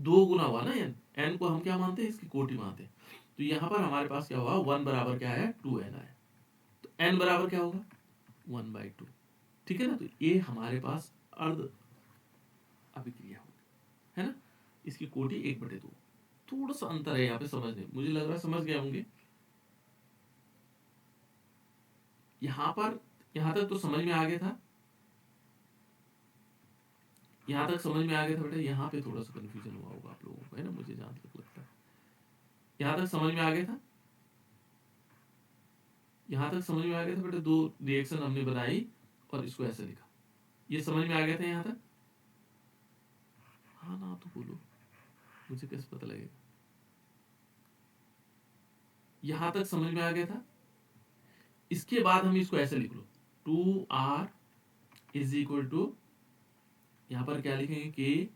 2 गुना हुआ ना n को हम क्या मानते हैं, इसकी कोटि मानते हैं। तो यहाँ पर हमारे पास क्या हुआ, 1 बराबर क्या है 2n आया, तो n बराबर क्या होगा 1/2, ठीक है ना। तो ये हमारे पास अर्ध अभिक्रिया होगी, है ना, इसकी कोटि 1/2। थोड़ा सा अंतर है यहाँ पे समझने, मुझे लग रहा है समझ गए होंगे। यहाँ पर यहाँ तक तो समझ में आ गया था, यहाँ तक समझ में आ गया था बेटा, यहाँ पे थोड़ा सा कंफ्यूजन हुआ होगा आप लोगों को, है ना, मुझे जहाँ तक लगता है। यहाँ तक समझ में आ गया था, यहाँ तक समझ में आ गया था बेटा, 2 रिएक्शन हमने बनाई और इसको ऐसे लिखा, ये समझ में आ गया था यहाँ तक, हाँ ना तो बोलो, मुझे कैसे पता लगेगा। यहाँ तक समझ में आ गया था, इसके बाद हम इसको ऐसे लिख लो, 2r इज इक्वल टू, यहाँ पर क्या लिखेंगे k,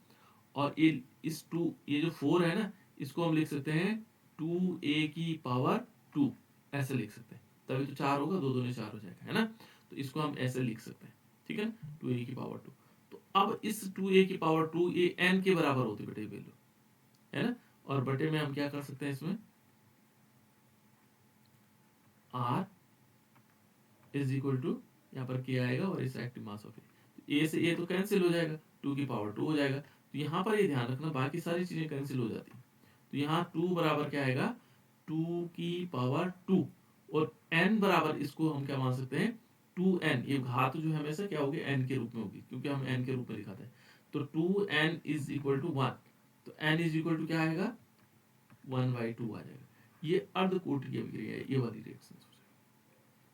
और ये इस 2, ये जो 4 है ना, इसको हम लिख सकते हैं 2a की पावर 2, ऐसे लिख सकते हैं, तभी तो 4 होगा, 2 दूनी 4 हो जाएगा, है ना। तो इसको हम ऐसे लिख सकते हैं, ठीक है ना, 2a की पावर 2। तो अब इस 2a की पावर 2 ये n के बराबर होती है बेटे वैल्यू, है ना, और बटे में हम क्या कर सकते हैं, इसमें r इज इक्वल टू, यहाँ पर k आएगा और इस एक्टिव मास ऑफ ए से ए तो कैंसिल हो जाएगा, 2 की पावर 2 हो जाएगा। तो यहाँ पर ये ध्यान रखना, बाकी सारी चीजें कैंसिल हो जाती हैं। तो यहाँ 2 बराबर क्या आएगा 2 की पावर 2, और n बराबर इसको हम क्या मान सकते हैं 2n, ये घात जो है हमेशा क्या होगी n के रूप में होगी, क्योंकि हम n के रूप में दिखाते हैं। तो 2n इज इक्वल टू 1, तो n इज इक्वल टू क्या आएगा 1/2 आ जाएगा। ये अर्ध कोटि की अभिक्रिया है, ये वाली रिएक्शन,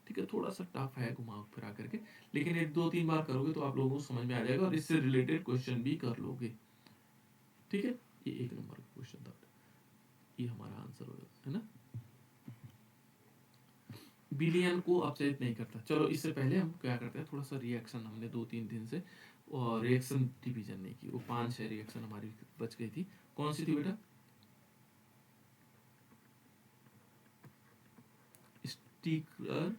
ठीक है। थोड़ा सा टफ है घुमा फिरा करके, लेकिन ये 2-3 बार करोगे तो आप लोगों को समझ में आ जाएगा, और इससे रिलेटेड क्वेश्चन भी कर लोगे, ठीक है। ये 1 नंबर का क्वेश्चन था, ये हमारा आंसर होगा, है ना। बिलियन को अपचयित नहीं करता। चलो इससे पहले हम क्या करते हैं, थोड़ा सा रिएक्शन हमने 2-3 दिन से और रिएक्शन डिवीजन नहीं की, वो 5-6 रिएक्शन हमारी बच गई थी। कौन सी थी बेटा, स्टिकर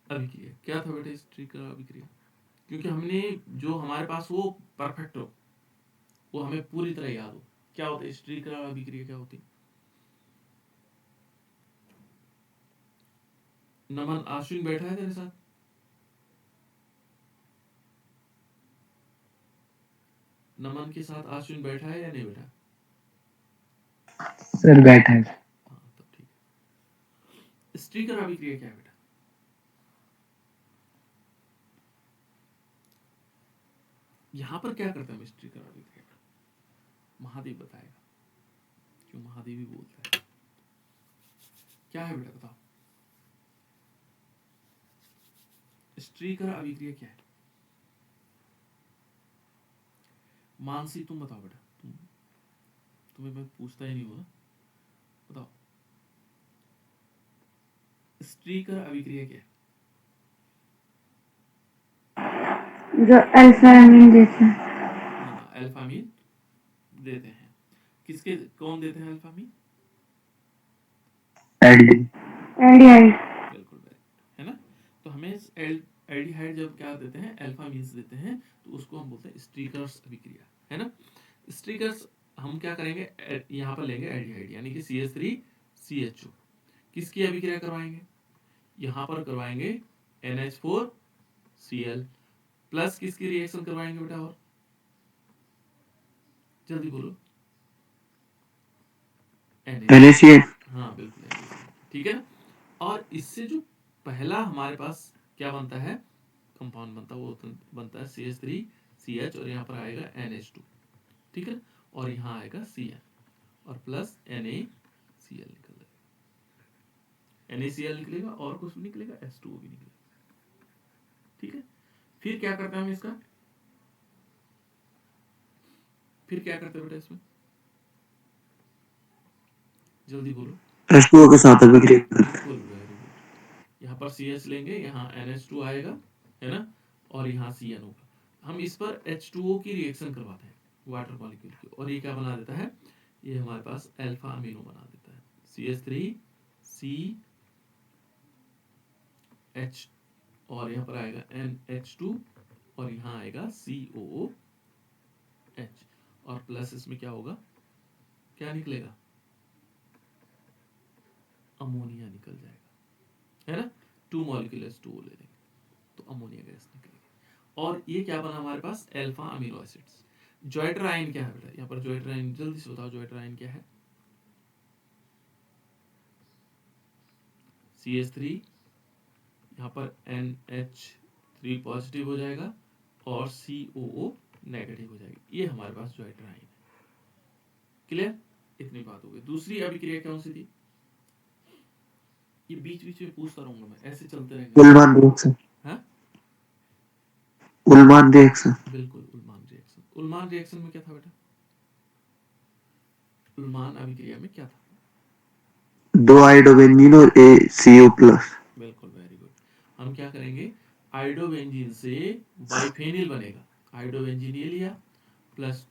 अभिक्रिया। क्या था बेटा स्टिकर अभिक्रिया, क्योंकि हमने जो हमारे पास वो परफेक्ट हो, वो हमें पूरी तरह याद हो, क्या होता है स्टिकर अभिक्रिया, क्या होती है। नमन आश्विन बैठा है तेरे साथ, नमन के साथ आश्विन बैठा है या नहीं बैठा, सर बैठा है। हाँ तब ठीक है। स्टिकर अभिक्रिया क्या है बेटा, यहाँ पर क्या करता है स्टिकर अभिक्रिया, महादेव बताएगा, क्यों महादेव ही बोलता है, क्या है बेटा बताओ, स्टिकर अभिक्रिया क्या है। मानसी तुम बताओ बेटा, तुम्हें मैं पूछता ही नहीं हूँ ना, स्ट्रीकर अभिक्रिया क्या है? जो अल्फा एमीन देते हैं। हाँ, अल्फा अमीन देते हैं। किसके कौन देते हैं अल्फा अमीन? एल्डिहाइड। एल्डिहाइड। बिल्कुल है ना। तो हमें एल्डिहाइड जब क्या देते हैं, अल्फा अमीन्स देते हैं, तो उसको हम बोलते हैं स्ट्रीकर्स अभिक्रिया, है ना। स्ट्रीकर्स हम क्या करेंगे, यहाँ पर लेंगे एल्डिहाइड यानी कि CH3CHO, किसकी अभिक्रिया करवाएंगे, यहाँ पर करवाएंगे NH4Cl प्लस किसकी रिएक्शन करवाएंगे बेटा, और जल्दी बोलो, NaCl। हाँ बिल्कुल NaCl, ठीक है ना। और इससे जो पहला हमारे पास क्या बनता है, कंपाउंड बनता है, वो बनता है CH3CH और यहाँ पर आएगा NH2, ठीक है। और यहाँ आएगा Cl और प्लस NaCl निकल जाएगा, NaCl निकलेगा और कुछ निकलेगा, H2O भी निकलेगा, ठीक है। फिर क्या करते हैं हम इसका, फिर क्या करते हैं बेटा इसमें, जल्दी बोलो। H2O के साथ अभिक्रिया करते हैं। बिल्कुल, वेरी गुड। यहाँ पर CH लेंगे, यहाँ NH2 आएगा, है ना, और यहाँ Cn होगा। हम इस पर H2O की रिएक्शन करवाते हैं वाटर मॉलिक्यूल की, और ये क्या बना देता है, ये हमारे पास अल्फा अमीनो बना देता है, CH3CH और यहाँ पर आएगा NH2 और यहाँ आएगा COOH और प्लस इसमें क्या होगा, क्या निकलेगा, अमोनिया निकल जाएगा, है ना। 2 मॉलिक्यूल H2O ले लेंगे तो अमोनिया गैस निकलेगी। और ये क्या बना हमारे पास, अल्फा अमीनो एसिड्स। ज्वाइट्राइन क्या है बेटा, यहाँ पर ज्वाइट्राइन जल्दी से बताओ, ज्वाइट्राइन क्या है, CH3, यहाँ पर NH3 पॉजिटिव हो जाएगा और COO नेगेटिव हो जाएगी, ये हमारे पास ज्वाइट्राइन है। क्लियर, इतनी बात हो गई। दूसरी अभिक्रिया कौन सी थी, ये बीच बीच में पूछता रहूंगा मैं, ऐसे चलते रहेंगे। उल्मान रिएक्शन। हाँ उल्मान रिएक्शन। बिल्कुल, उल्मान रिएक्शन। उल्मान रिएक्शन में क्या था बेटा, उल्मान अभिक्रिया में क्या था, 2 आइडोबेंजीन और ACO प्लस। बिल्कुल, वेरी गुड। हम क्या करेंगे, आइडोबेंजीन से बाइफेनिल बनेगा, आइडोबेंजीन ये लिया प्लस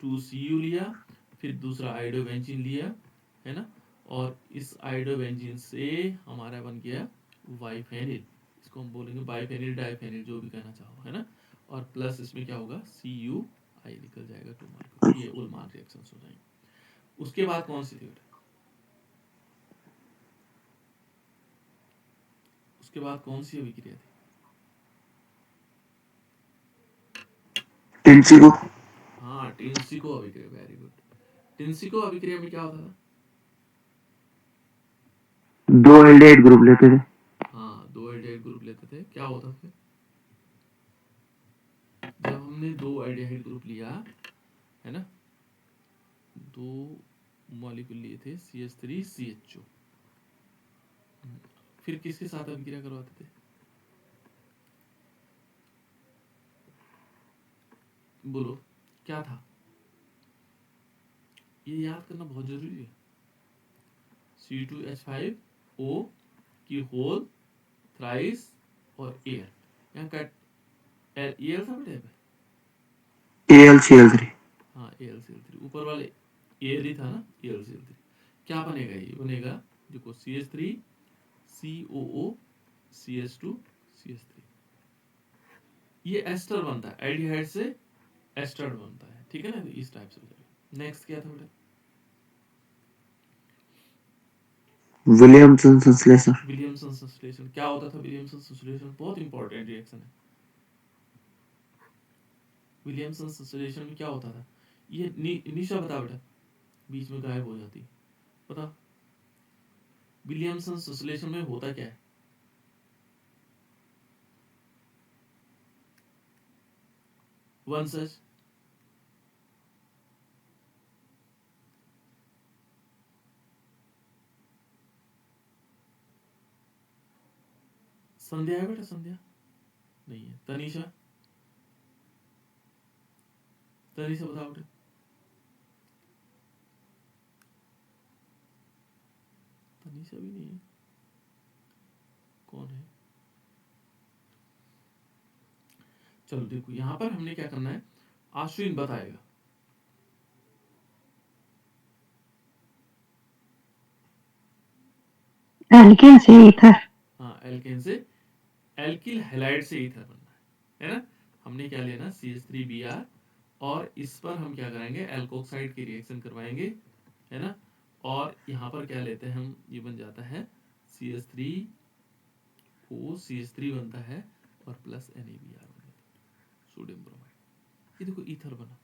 2Cu लिया, फिर दूसरा आइडोबेंजीन लिया, है ना, और इस आइडोबेंजीन से हमारा बन गया बाइफेनिल, इसको हम बोलेंगे बाइफेनिल डाइफेनिल, जो भी कहना चाहो, है ना। और प्लस इसमें क्या होगा, CuI निकल जाएगा 2 मॉलिक्यूल, ये उल्मान रिएक्शंस हो जाएंगे। उसके बाद कौन सी थी बेटा, उसके बाद कौन सी अभिक्रिया थी, टिंसिको। हाँ टिंसिको अभिक्रिया, वेरी गुड। टिंसिको अभिक्रिया में क्या होता था, 2 एल्डिहाइड ग्रुप लेते थे। हाँ 2 एल्डिहाइड ग्रुप लेते थे, क्या होता था, जब हमने 2 एल्डिहाइड ग्रुप लिया, है ना, 2 मॉलिक्यूल लिए थे CH3CHO, फिर किसके साथ अभिक्रिया करवाते थे, बोलो क्या था, ये याद करना बहुत जरूरी है। C2H5O की होल थ्राइस और एयर, यहाँ का एयर था बेटा, AlCl3। हाँ AlCl3, ऊपर वाले एयर ही था ना, AlCl3। क्या बनेगा, ये बनेगा, देखो CH3 COO CH2 CH3, ये एस्टर बनता है, एल्डिहाइड से एस्टर बनता है, ठीक है ना, इस टाइप से हो जाएगा। नेक्स्ट क्या था बेटा, विलियमसन संश्लेषण। विलियमसन संश्लेषण। क्या होता था विलियमसन संश्लेषण, बहुत इंपॉर्टेंट रिएक्शन है। विलियमसन संश्लेषण में क्या होता था, ये निशा बता बेटा, बीच में गायब हो जाती, पता, विलियमसन संश्लेषण में होता क्या है, वंशज, संध्या है बेटा, संध्या नहीं है, तनीषा, तनीषा बताओ बेटा, तनीषा भी नहीं है, चलो देखो यहाँ पर हमने क्या करना है, आश्विन बताएगा। एल्केन से ईथर। हाँ, एल्केन से एल्किल हैलाइड से ईथर बनना है ना। हमने क्या लेना, CH3Br, और इस पर हम क्या करेंगे, एल्कोक्साइड की रिएक्शन करवाएंगे, है ना। और यहाँ पर क्या लेते हैं हम, ये बन जाता है CH3O, CH3 बनता है, और प्लस NaBr बन जाता है, सोडियम ब्रोमाइड। ये देखो ईथर बना।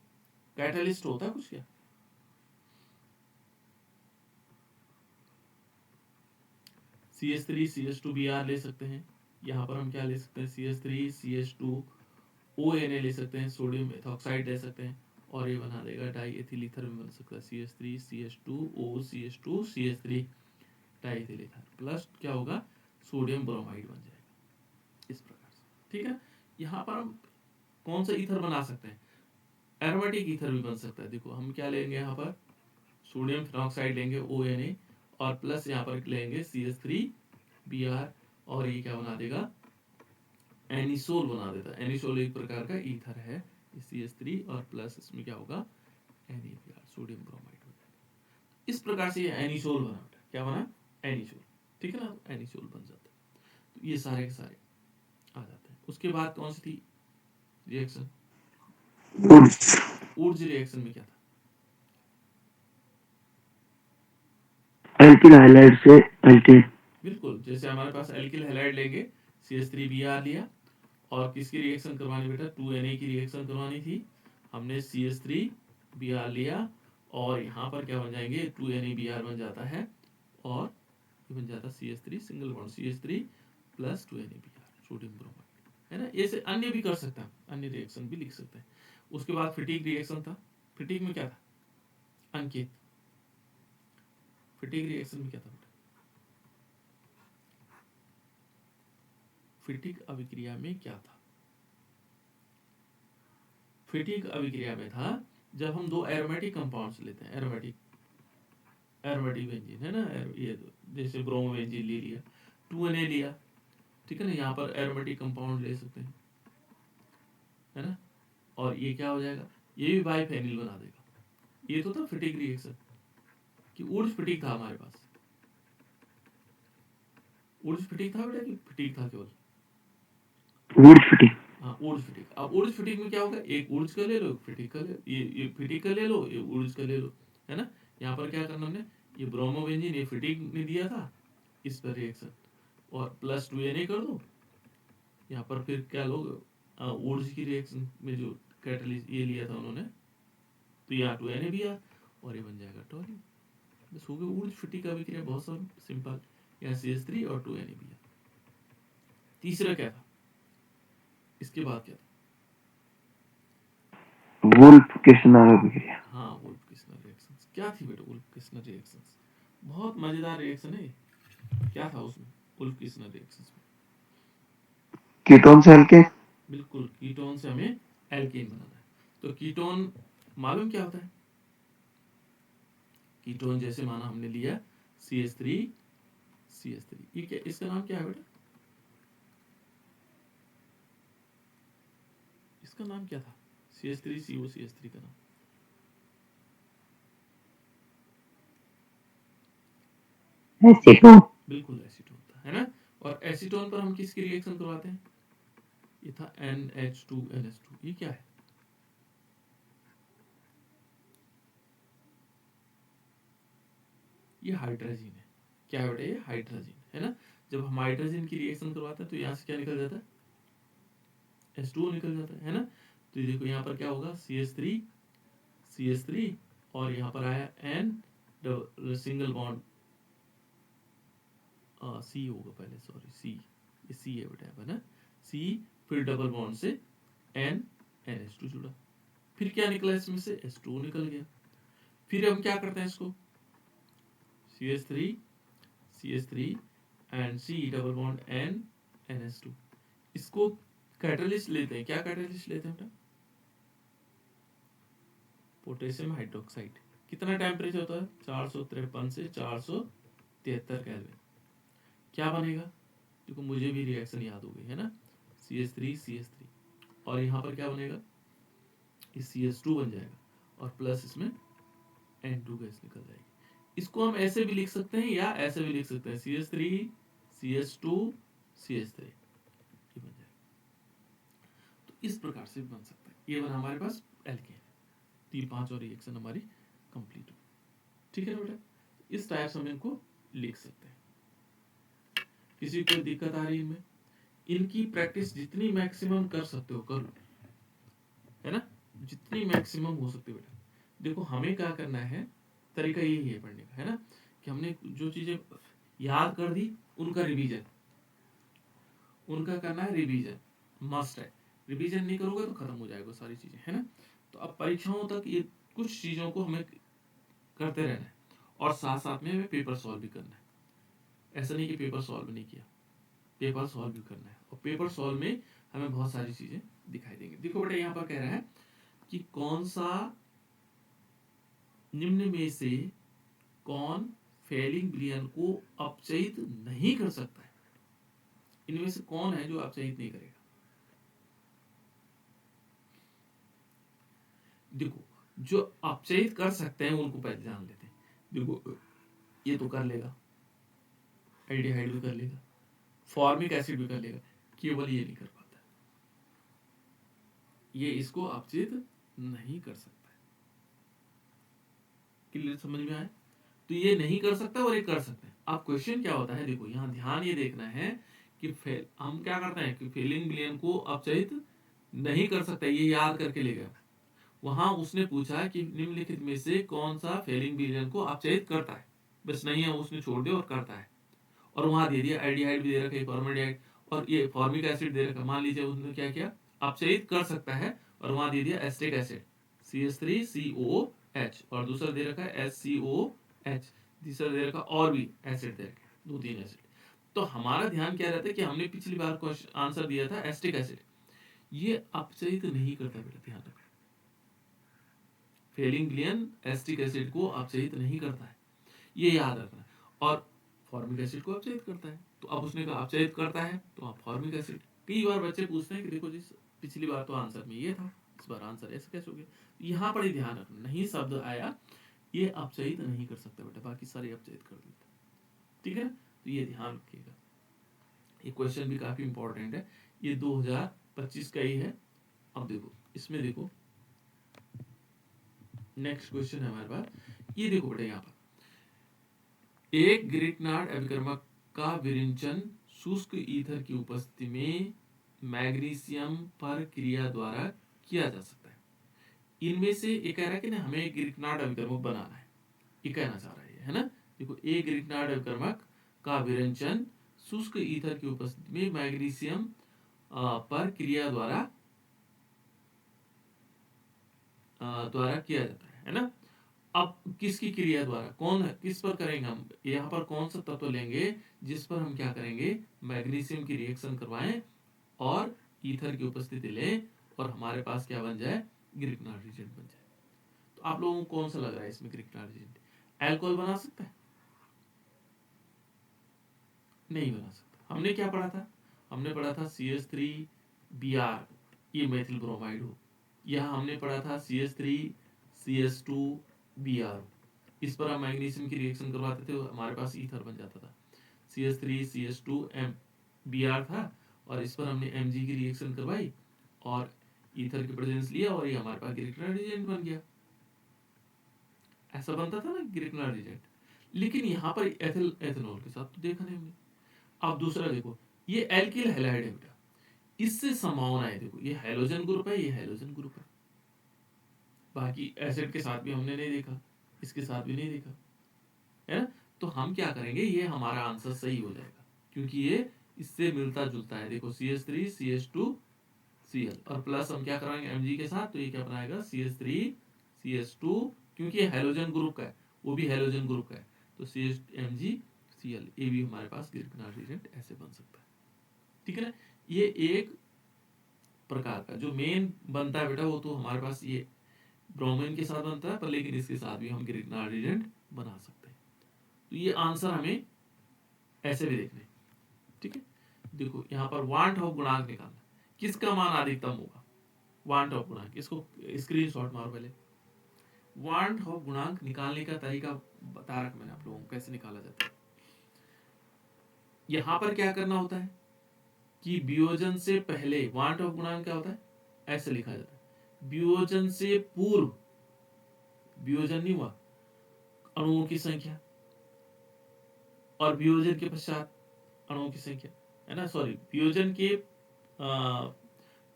कैटलिस्ट होता है कुछ क्या, CH3 CH2Br ले सकते हैं। यहाँ पर हम क्या ले सकते हैं, CH3 CH2ONa ले सकते हैं, सोडियम एथॉक्साइड ले सकते हैं, और ये बना देगा डाई एथिल ईथर में बन सकता है, CH3 CH2O CH2 CH3 die ethyl ether, plus क्या होगा, सोडियम ब्रोमाइड बन जाएगा इस प्रकार से। ठीक है, यहाँ पर हम कौन सा ईथर बना सकते हैं, एरोमेटिक ईथर भी बन सकता है। देखो हम क्या लेंगे, यहाँ पर सोडियम फिनॉक्साइड लेंगे ONa, और प्लस यहाँ पर लेंगे CH3Br, और ये क्या बना देगा, एनिसोल बना देता है। एनिसोल एक प्रकार का ईथर है, CH3, और प्लस इसमें क्या होगा, NaBr, सोडियम ब्रोमाइड हो जाएगा। इस प्रकार से ये एनिसोल बना, क्या बना, एनिसोल। ठीक है ना, एनिसोल बन जाता है। तो ये सारे के सारे आ जाते हैं। उसके बाद कौन सी थी रिएक्शन, वुड्स। ऊर्ज रिएक्शन में क्या था, एल्किल हाइलाइट से एल्केन। बिल्कुल जैसे हमारे पास एल्किल हैलाइड लेंगे, CH3Br लिया, और किसकी रिएक्शन करवानी बेटा, 2Na की रिएक्शन करवानी थी। हमने CH3Br लिया, और यहाँ पर क्या बन जाएंगे, 2NaBr बन जाता है, और ये बन जाता है CH3 single bond, CH3 plus 2NaBr, sodium bromide, है ना। ऐसे अन्य भी कर सकते हैं, अन्य रिएक्शन भी लिख सकते हैं। उसके बाद फिटिक रिएक्शन था। फिटिक में क्या था अंकित, फिटिक रिएक्शन में क्या था बेटा, फिटिक अभिक्रिया में क्या था, फिटिक अभिक्रिया में था जब हम दो एरोमेटिक कंपाउंड्स लेते हैं, एरोमेटिक बेंजीन, है ना, ये जैसे ब्रोमो बेंजीन ले लिया, 2Na लिया, ठीक है ना, यहाँ पर एरोमेटिक कंपाउंड ले सकते हैं, है ना। और ये क्या हो जाएगा, ये भी बाइफेनिल बना देगा। ये तो था फिटिक रिएक्शन, कि ऊर्ज फिटिक था हमारे पास, ऊर्ज फिटिक था बेटा, कि फिटिक था केवल, वुड्स फिटिंग। हाँ ऊर्ज फिटिक। अब ऊर्ज फिटिक में क्या होगा, एक ऊर्ज का ले लो, एक फिटिक का ले, ये फिटिक का ले लो, ये ऊर्ज का ले लो, है ना। यहाँ पर क्या करना हमने, ये ब्रोमो बेंजीन ये फिटिक ने दिया था, इस पर रिएक्शन, और प्लस 2Na कर दो, यहाँ पर फिर क्या लोग, ऊर्ज की रिएक्शन में जो कैटलिस्ट ये लिया था उन्होंने, तो यहाँ 2Na और ये बन जाएगा टॉरियम। बस हो गया ऊर्ज फिटिक का अभिक्रिया, बहुत सिंपल। यहाँ CH3 और 2Na। तीसरा क्या था, इसके बाद क्या था, वुल्फ किस्नर अभिक्रिया। हाँ वुल्फ किस्नर रिएक्शंस। क्या थी बेटा वुल्फ किस्नर रिएक्शंस, बहुत मजेदार रिएक्शन है। क्या था उसमें वुल्फ किस्नर रिएक्शंस में, कीटोन से एल्केन। बिल्कुल कीटोन से हमें एल्केन बनाना है। तो कीटोन मालूम क्या होता है, कीटोन जैसे माना हमने लिया CH3 ये क्या, इसका नाम क्या है बेटा, इसका नाम क्या था, CH3CO CH3 का नाम, एसीटोन। बिल्कुल एसीटोन था, है ना। और एसीटोन पर हम किसकी रिएक्शन करवाते हैं, ये था NH2NH2। ये क्या है, ये हाइड्रोजन है। क्या है बेटा, ये हाइड्रोजन है ना। जब हम हाइड्रोजन की रिएक्शन करवाते हैं तो यहाँ से क्या निकल जाता है, H2O निकल जाता है ना। तो ये देखो यहाँ पर क्या होगा, CH3 और यहाँ पर आया N सिंगल बॉन्ड, C होगा पहले, सॉरी C, ये C है बेटा है ना, C, फिर डबल बॉन्ड से NH2 जुड़ा, फिर क्या निकला इसमें से, H2O निकल गया। फिर हम क्या करते हैं इसको, CH3 and C double bond NH2, इसको कैटलिस्ट लेते हैं। क्या कैटलिस्ट लेते हैं बेटा, पोटेशियम हाइड्रोक्साइड। कितना टेम्परेचर होता है, 453 से 473 केल्विन। क्या बनेगा, देखो मुझे भी रिएक्शन याद हो गई है ना, CH3 और यहाँ पर क्या बनेगा, इस CH2 बन जाएगा और प्लस इसमें N2 गैस निकल जाएगी। इसको हम ऐसे भी लिख सकते हैं या ऐसे भी लिख सकते हैं, CH3 CH2 CH3 ये बन जाएगा। तो इस प्रकार से बन सकता है। ये बना हमारे पास एल्केन, 3-5 और रिएक्शन हमारी कंप्लीट हो। ठीक है ना बेटा, इस टाइप से हम इनको लिख सकते हैं। किसी को दिक्कत आ रही है इनमें? इनकी प्रैक्टिस जितनी मैक्सिमम कर सकते हो कर लो, है ना, जितनी मैक्सिमम हो सकती है बेटा। देखो हमें क्या करना है, तरीका यही है पढ़ने का, है ना, कि हमने जो चीजें याद कर दी उनका रिवीजन, उनका करना है रिवीजन, मस्ट है। रिवीजन नहीं करोगे तो खत्म हो जाएगा सारी चीजें, है ना। तो अब परीक्षाओं तक ये कुछ चीजों को हमें करते रहना है और साथ साथ में हमें पेपर सॉल्व भी करना है। ऐसा नहीं कि पेपर सॉल्व नहीं किया, पेपर सॉल्व भी करना है। और पेपर सॉल्व में हमें बहुत सारी चीजें दिखाई देंगी। देखो बेटा यहाँ पर कह रहा है कि कौन सा निम्न में से कौन फेलिंग विलयन को अपचयित नहीं कर सकता है। इनमें से कौन है जो अपचयित नहीं करेगा? देखो जो अपचयित कर सकते हैं उनको पहले जान लेते हैं। देखो ये तो कर लेगा, एल्डिहाइड भी कर लेगा, फॉर्मिक एसिड भी कर लेगा, केवल ये नहीं कर पाता, ये इसको अपचयित नहीं कर सकता है। क्लियर समझ में आए? तो ये नहीं कर सकता और ये कर सकते हैं। अब क्वेश्चन क्या होता है, देखो यहाँ ध्यान ये देखना है कि हम क्या करते हैं कि फेलिंग विलयन को अपचयित नहीं कर सकता, ये याद करके ले गया। वहां उसने पूछा कि निम्नलिखित में से कौन सा फेलिंग विलयन को अपचयित करता है, बस नहीं है उसने छोड़ दिया और करता है। और वहां दे दिया एल्डिहाइड भी दे रखा है, फॉर्मल्डिहाइड और ये फॉर्मिक एसिड दे रखा। मान लीजिए उसने क्या किया, अपचयित कर सकता है और वहां दे दिया एसिटिक एसिड CH3COH और दूसरा दे रखा है SCOH, तीसरा दे रखा और भी एसिड दे रखा, 2-3 एसिड। तो हमारा ध्यान क्या रहता है कि हमने पिछली बार क्वेश्चन आंसर दिया था एसिटिक एसिड, ये अपचयित नहीं करता बेटा, ध्यान रखना। फेलिंग विलयन एसिटिक एसिड को अपचयित नहीं करता है, ये याद रखना। और फॉर्मिक एसिड को अपचयित करता है। तो अब उसने कहा अपचयित करता है तो आप फॉर्मिक एसिड। कई बार बच्चे पूछते हैं कि देखो जी पिछली बार तो आंसर में ये था, इस बार आंसर ऐसे कैसे हो गया। यहाँ पर ही ध्यान रखना, नहीं शब्द आया ये अपचयित नहीं कर सकता बेटा, बाकी सारे अपचयित कर देता। ठीक है ना, तो ये ध्यान रखिएगा। ये क्वेश्चन भी काफी इंपॉर्टेंट है, ये 2025 का ही है। अब देखो इसमें देखो नेक्स्ट क्वेश्चन है हमारे पास, ये देखो बेटा यहाँ पर एक ग्रिग्नार्ड अभिकर्मक का विरिंचन शुष्क ईथर की उपस्थिति में मैग्नीशियम पर क्रिया द्वारा किया जा सकता है। इनमें से एक कह रहा है कि ना हमें ग्रिग्नार्ड अभिकर्मक बनाना है, ये कहना चाह रहा है ना। देखो एक ग्रिग्नार्ड अभिकर्मक का विरंजन शुष्क ईथर की उपस्थिति में मैग्नीशियम पर क्रिया द्वारा किया जाता है ना। अब किसकी क्रिया द्वारा, कौन है, किस पर करेंगे हम, यहाँ पर कौन सा तत्व लेंगे जिस पर हम क्या करेंगे, मैग्नीशियम की रिएक्शन करवाएं और ईथर की उपस्थिति लें और हमारे पास क्या बन जाए, ग्रिग्नार्ड रिएजेंट बन जाए। तो आप लोगों को कौन सा लग रहा है इसमें ग्रिग्नार्ड रिएजेंट? अल्कोहल बना सकता है? नहीं बना सकता। हमने क्या पढ़ा था, हमने पढ़ा था CH3Br, ये मेथिल ब्रोमाइड हो। यहाँ हमने पढ़ा था CH3CH2Br, इस पर हम मैग्नीशियम की रिएक्शन करवाते थे, हमारे पास ईथर बन जाता था। CH3CH2Br था और इस पर हमने Mg की रिएक्शन करवाई और ईथर की प्रेजेंस लिया और ये हमारे पास ग्रिग्नार्ड रिएजेंट बन गया। ऐसा बनता था ना ग्रिग्नार्ड रिएजेंट। लेकिन यहाँ पर एथिल एथेनॉल के साथ तो देखा नहीं हमने। अब दूसरा देखो, ये एल्किल हैलाइड है बेटा, इससे संभावना है, देखो ये हैलोजन ग्रुप है, ये हैलोजन ग्रुप है। बाकी एसिड के साथ भी हमने नहीं देखा, इसके साथ भी नहीं देखा, है ना। तो हम क्या करेंगे, ये हमारा आंसर सही हो जाएगा क्योंकि ये इससे मिलता जुलता है। देखो CH3CH2Cl और प्लस हम क्या कराएंगे Mg के साथ, तो ये क्या बनाएगा CH3CH2, क्योंकि ये हैलोजन ग्रुप का है, वो भी हैलोजन ग्रुप का है, तो CH-MgCl, ये भी हमारे पास ग्रिग्नार्ड रिएजेंट ऐसे बन सकता है। ठीक है ना, ये एक प्रकार का जो मेन बनता है बेटा, वो तो हमारे पास ये ब्रोमीन के साथ बनता है, पर लेकिन इसके साथ भी हम ग्रिग्नार्ड रिएजेंट बना सकते हैं। तो ये आंसर हमें ऐसे भी देखने, ठीक है। देखो यहाँ पर वांट ऑफ गुणांक निकालना, किसका मान अधिकतम होगा, वांट ऑफ गुणांक, इसको स्क्रीनशॉट मारो पहले। वांट ऑफ गुणांक निकालने का तरीका बता रखा मैंने आप लोगों को कैसे निकाला जाता है। यहां पर क्या करना होता है कि वियोजन से पहले वांट ऑफ गुणांक क्या होता है, ऐसे लिखा जाता है। वियोजन से पूर्व, वियोजन नहीं हुआ, अणुओं की संख्या, और वियोजन के पश्चात अणुओं की संख्या, है ना, सॉरी, वियोजन के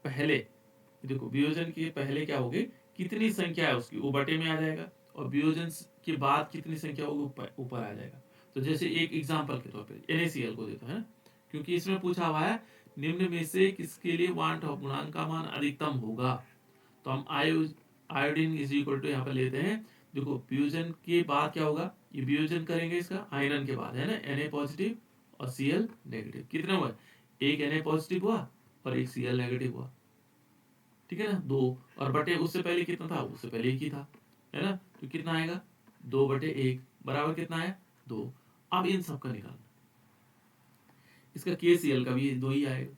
पहले, देखो वियोजन के पहले क्या होगी, कितनी संख्या है उसकी वो बटे में आ जाएगा, और वियोजन के बाद कितनी संख्या होगी ऊपर आ जाएगा। तो जैसे एक एग्जांपल के तौर पे NaCl को देता है ना, क्योंकि इसमें पूछा हुआ है निम्न में से किसके लिए वांट ऑफ गुणांक का मान अधिकतम होगा, तो हम आयोडीन इज इक्वल टू यहाँ पर लेते हैं। देखो वियोजन के बाद क्या होगा, ये वियोजन करेंगे इसका आयरन के बाद, है ना, Na पॉजिटिव और Cl नेगेटिव, कितना हुआ, एक Na पॉजिटिव हुआ और एक Cl नेगेटिव हुआ, ठीक है ना, 2, और बटे उससे पहले कितना था, उससे पहले 1 ही था, है ना, तो कितना आएगा 2/1 बराबर कितना आया 2। अब इन सब का निकालना, इसका KCl का भी 2 ही आएगा।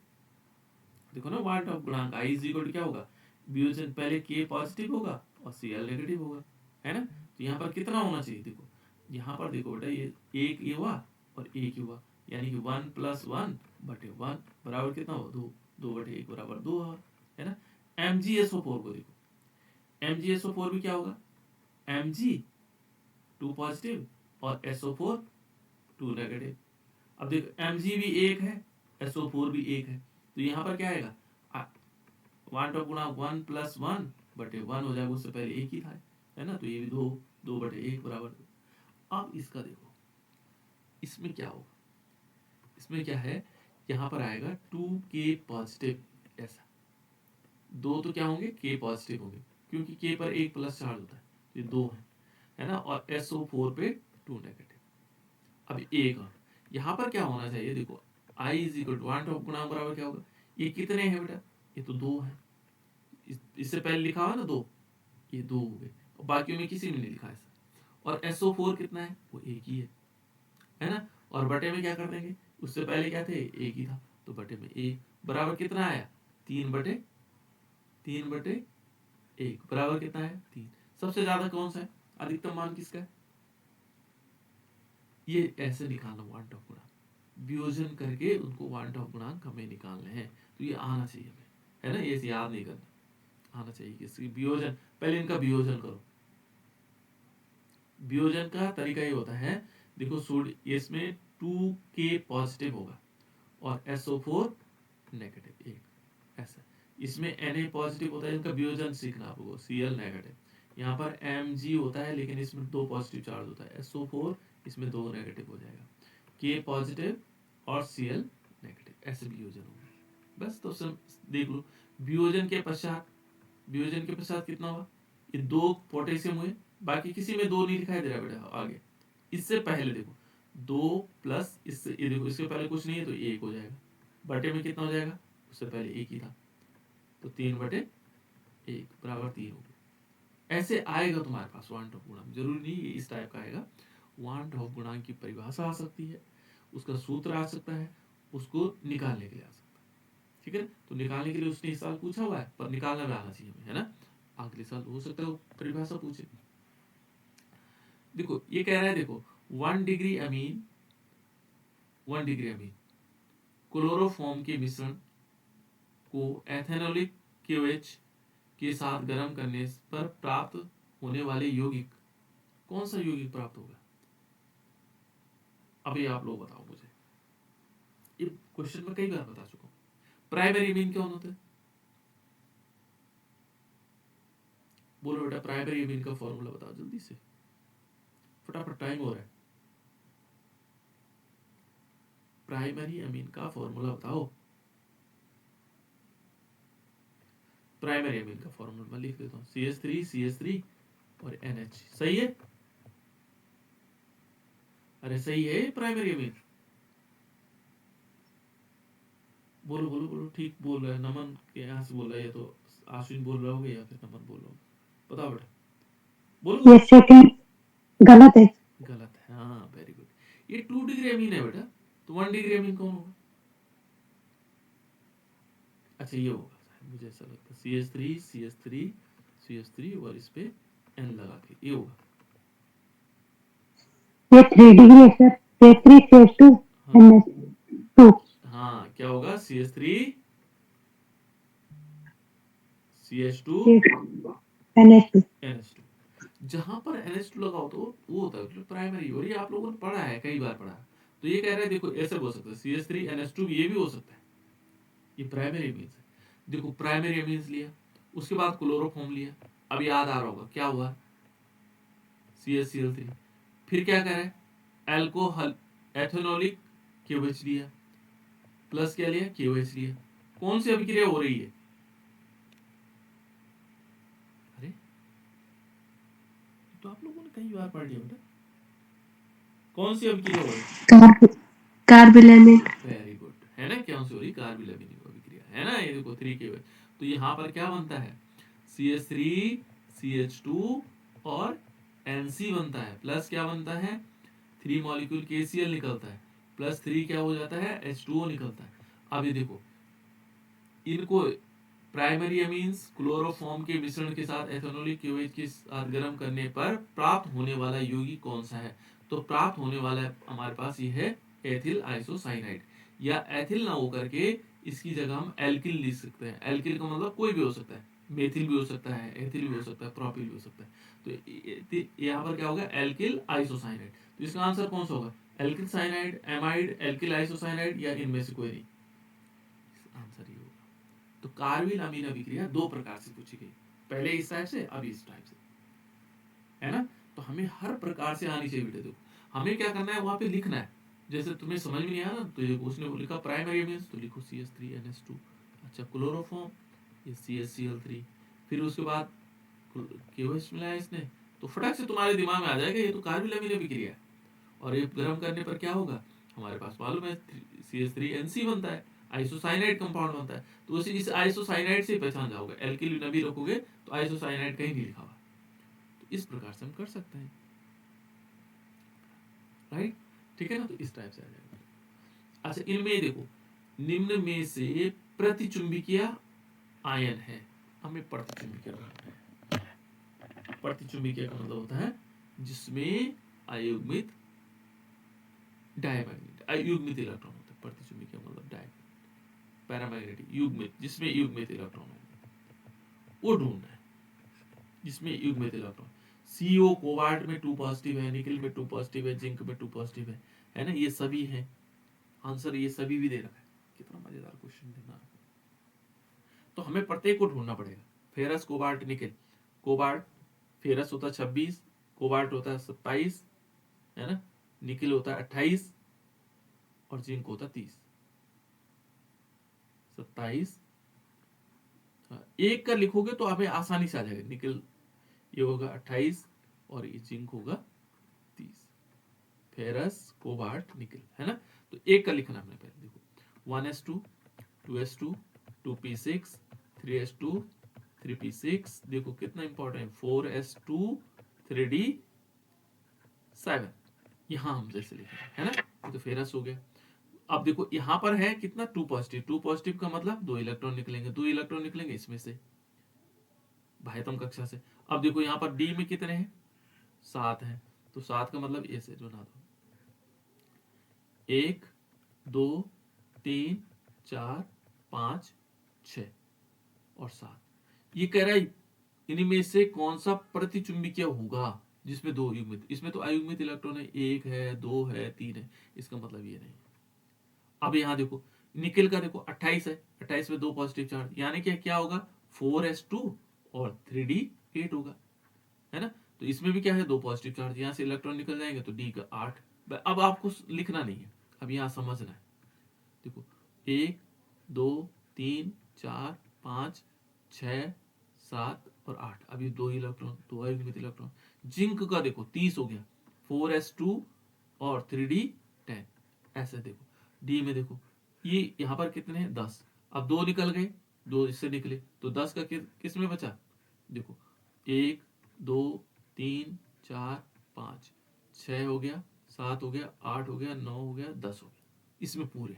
देखो ना, वाट ऑफ गुणांक I इज इक्वल टू क्या होगा, वियोजन पहले K पॉजिटिव होगा और Cl नेगेटिव होगा, है ना, तो यहाँ पर कितना होना चाहिए, देखो यहाँ पर देखो बेटा, ये 1 ये हुआ और 1 ही हुआ, यानी कि 1 + 1/1 बराबर कितना हुआ 2, 2/1 बराबर 2 हुआ, है ना। MgSO4 को देखो, MgSO4 भी क्या होगा, Mg 2 पॉजिटिव और SO4 2 नेगेटिव। अब देखो Mg भी 1 है, SO4 भी 1 है, तो यहाँ पर क्या आएगा, वांट ऑफ गुणांक 1 + 1/1 हो जाएगा, उससे पहले 1 ही था, है ना, तो ये भी 2, 2/1 बराबर 2। अब इसका देखो, इसमें क्या होगा, इसमें क्या है, यहाँ पर आएगा 2K पॉजिटिव, ऐसा 2 तो क्या होंगे K पॉजिटिव होंगे, क्योंकि K पर 1 प्लस चार्ज होता है, तो ये 2 है ना, और SO4 पे 2 नेगेटिव। अब एक और यहाँ पर क्या होना चाहिए, देखो I is equal to van't Hoff गुणांक बराबर क्या होगा, ये कितने हैं बेटा, ये तो 2 है, इससे पहले लिखा हुआ ना 2, ये 2 हो गए, और बाकियों में किसी में नहीं लिखा ऐसा, और SO4 कितना है, वो 1 ही है ना, और बटे में क्या कर देंगे, उससे पहले क्या थे 1 ही था, तो बटे में 1 बराबर कितना आया 3/1 बराबर कितना है 3। सबसे ज्यादा कौन सा है, अधिकतम मान किसका है, ये ऐसे निकालना वांट ऑफ गुणांक, वियोजन करके उनको वांट ऑफ गुणांक हमें निकालने हैं, तो ये आना चाहिए हमें, है ना, ये याद नहीं करना, आना चाहिए कि इसकी वियोजन, पहले इनका वियोजन करो। वियोजन का तरीका ये होता है, देखो सोडियम इसमें 2K पॉजिटिव होगा और SO4 नेगेटिव 1, ऐसा, इसमें Na पॉजिटिव होता है, इनका वियोजन सीखना आपको, Cl नेगेटिव, यहाँ पर Mg होता है लेकिन इसमें 2 पॉजिटिव चार्ज होता है, SO4 इसमें 2 नेगेटिव हो जाएगा, K पॉजिटिव और Cl नेगेटिव, ऐसे वियोजन होगा। बस तो सब देख लो, वियोजन के पश्चात कितना हुआ, ये 2 पोटेशियम हुए, बाकी किसी में 2 नहीं दिखाई दे रहा बेटा आगे। इससे पहले देखो 2 प्लस इससे, ये देखो इसके पहले कुछ नहीं है तो 1 हो जाएगा, बटे में कितना हो जाएगा, उससे पहले 1 ही था, तो 3/1 बराबर 3 हो गया। ऐसे आएगा तुम्हारे पास वांट ऑफ गुणांक, जरूरी नहीं ये इस टाइप का आएगा, वांट ऑफ गुणांक की परिभाषा आ सकती है, उसका सूत्र आ सकता है, उसको निकालने के लिए आ सकता है, ठीक है, तो निकालने के लिए उसने इस साल पूछा हुआ है, पर निकालना भी आना चाहिए हमें, है ना, अगले साल हो सकता है वो परिभाषा पूछे। देखो ये कह रहा है, देखो 1 डिग्री अमीन क्लोरोफॉर्म के मिश्रण को एथेनोलिक KOH के साथ गर्म करने पर प्राप्त होने वाले यौगिक, कौन सा यौगिक प्राप्त होगा, अभी आप लोग बताओ मुझे, ये क्वेश्चन में कई बार बता चुका हूं। प्राइमरी अमीन कौन होता है, बोलो बेटा, प्राइमरी अमीन का फॉर्मूला बताओ जल्दी से, फटाफट टाइम हो रहा है, प्राइमरी अमीन का फॉर्मूला बताओ, प्राइमरी अमीन का फॉर्मूला मैं लिख देता हूँ, CH3 और NH, सही है, अरे सही है प्राइमरी अमीन, बोलो बोलो बोलो, ठीक बोल रहा है, नमन के यहाँ से बोल रहा है, या तो आश्विन बोल रहा होगा या फिर नमन बोल रहा होगा, बताओ बेटा, बोलो। ये सेकंड गलत है। गलत है, हाँ वेरी गुड, ये 2 डिग्री अमीन है बेटा, तो 1 डिग्री अमीन कौन होगा, अच्छा ये होगा, मुझे ऐसा लगता है CH3 और इस पे N लगा के ये होगा। ये 3 डिग्री है सर, C3 CH2 हाँ NH2 हाँ, क्या होगा CH3 CH2 NH2। NH2। जहां पर NH2 लगा हो तो वो होता है प्राइमरी, और ये आप लोगों ने पढ़ा है, कई बार पढ़ा है। तो ये कह रहे हैं देखो ऐसे बोल सकते हैं CH3 NH2, ये भी हो सकता है, ये प्राइमरी मीन्स है। देखो प्राइमरी मीन्स लिया, उसके बाद क्लोरोफॉर्म लिया, अब याद आ रहा होगा क्या हुआ, CHCl3। फिर क्या करें, एल्कोहल एथेनोलिक KOH लिया, प्लस क्या लिया KOH लिया। कौन सी अभिक्रिया हो रही है, अरे तो आप लोगों ने कई बार पढ़ लिया बेटा, कौन सी अभिक्रिया हो रही है, कार्बिलैमिन। वेरी गुड, है ना, क्या सी हो रही कार्बिलैमिन अभिक्रिया, है ना, ये देखो 3 KOH। तो यहाँ पर क्या बनता है CH3 CH2 और NC बनता है, प्लस क्या बनता है 3 मॉलिक्यूल KCl निकलता है, प्लस 3 क्या हो जाता है H2O निकलता है। अब ये देखो इनको प्राइमरी अमीन्स क्लोरोफॉर्म के मिश्रण के साथ एथेनोलिक KOH के साथ गर्म करने पर प्राप्त होने वाला यौगिक कौन सा है, तो प्राप्त होने वाला हमारे पास ये है एथिल आइसोसाइनाइड, या एथिल ना होकर के इसकी जगह हम एल्किल लिख सकते हैं। एल्किल का मतलब कोई भी हो सकता है, मेथिल भी हो सकता है, एथिल भी हो सकता है, प्रोपिल भी हो सकता है। तो यहाँ पर क्या होगा एल्किल आइसोसाइनाइड। तो इसका आंसर कौन सा होगा, alkyl cyanide, amide, alkyl isocyanide, या इनमें से कोई नहीं, आंसर ये होगा। तो कार्बिल अमीन अभिक्रिया दो प्रकार से पूछी गई, पहले इस टाइप से, अभी इस टाइप से, है ना। तो हमें हर प्रकार से आनी चाहिए बेटा। देखो हमें क्या करना है, वहां पे लिखना है। जैसे तुम्हें समझ में नहीं आया ना, तो ये उसने लिखा प्राइमरी अमीन्स, तो लिखो CH3NH2। अच्छा क्लोरोफॉर्म, ये CHCl3। फिर उसके बाद KOH मिलाया इसने, तो फटाक से तुम्हारे दिमाग में आ जाएगा ये तो कार्बिल अमीन अभिक्रिया है। और ये गर्म करने पर क्या होगा, हमारे पास मालूम है CH3NC बनता है, आइसोसाइनाइड कंपाउंड बनता है। तो उसी इस आइसोसाइनाइड से पहचान जाओगे, एल्किल न भी रखोगे तो आइसोसाइनाइड कहीं नहीं लिखा हुआ। तो इस प्रकार से हम कर सकते हैं, राइट, ठीक है ना। तो इस टाइप से आ जाएगा। अच्छा इनमें देखो, निम्न में से प्रतिचुंबकीय आयन है, हमें प्रतिचुंबकीय ढूंढना है। प्रतिचुंबकीय का मतलब होता है जिसमें अयुग्मित डायमैग्नेट अयुग्मित इलेक्ट्रॉन होता है। प्रतिचुंबकीय मतलब डाय पैरामैग्नेटिक युग्मित, जिसमें युग्मित इलेक्ट्रॉन है, वो ढूंढना है जिसमें युग्मित इलेक्ट्रॉन। CO कोबाल्ट में 2 पॉजिटिव है, निकल में 2 पॉजिटिव है, जिंक में 2 पॉजिटिव है ना, ये सभी है। आंसर ये सभी भी दे रखा है। कितना मजेदार क्वेश्चन देना। तो हमें प्रत्येक को ढूंढना पड़ेगा। Ferrous cobalt nickel, cobalt ferrous होता है 26, कोबाल्ट होता है 27, है ना, निकल होता है 28 और जिंक होता है 30। 27 एक का लिखोगे तो हमें आसानी से आ जाएगा, निकल ये होगा 28 और ये जिंक होगा 30। फेरस कोबाल्ट निकल, है ना। तो एक का लिखना हमने पहले, देखो 1s2 2s2 2p6 3s2 3p6, देखो कितना इंपॉर्टेंट है 4s2 3d7, यहां हम जैसे लिखे है ना। ये तो फेरस हो गया। अब देखो यहां पर है कितना 2 पॉजिटिव, 2 पॉजिटिव का मतलब 2 इलेक्ट्रॉन निकलेंगे, 2 इलेक्ट्रॉन निकलेंगे इसमें से बाह्यतम कक्षा से। अब देखो यहाँ पर डी में कितने हैं 7 हैं, तो 7 का मतलब ए से जो ना दो 1 2 3 4 5 6 और 7। ये कह रहा है इनमें से कौन सा प्रतिचुंबकीय होगा जिसमें 2 युग्मित, इसमें तो अयुग्मित इलेक्ट्रॉन है, 1 है 2 है 3 है, इसका मतलब ये नहीं। अब यहाँ देखो निकल का देखो 28 है, 28 में 2 पॉजिटिव चार्ज, यानी कि क्या होगा 4s2 और 3d8 होगा, है ना। तो इसमें भी क्या है 2 पॉजिटिव चार्ज, यहां से इलेक्ट्रॉन निकल जाएंगे तो डी का 8। अब आपको लिखना नहीं है, अब यहां समझना है। देखो 1 2 3 4 5 6 7 और 8, अभी 2 इलेक्ट्रॉन, 2 अयुग्मित इलेक्ट्रॉन। जिंक का देखो 30 हो गया, 4s2 और 3d10, ऐसे देखो। डी में देखो ये यहां पर कितने हैं 10, अब 2 निकल गए, 2 इससे निकले तो 10 का किस में बचा, देखो 1 2 3 4 5 6 हो गया, 7 हो गया, 8 हो गया, 9 हो गया, 10 हो गया, इसमें पूरे।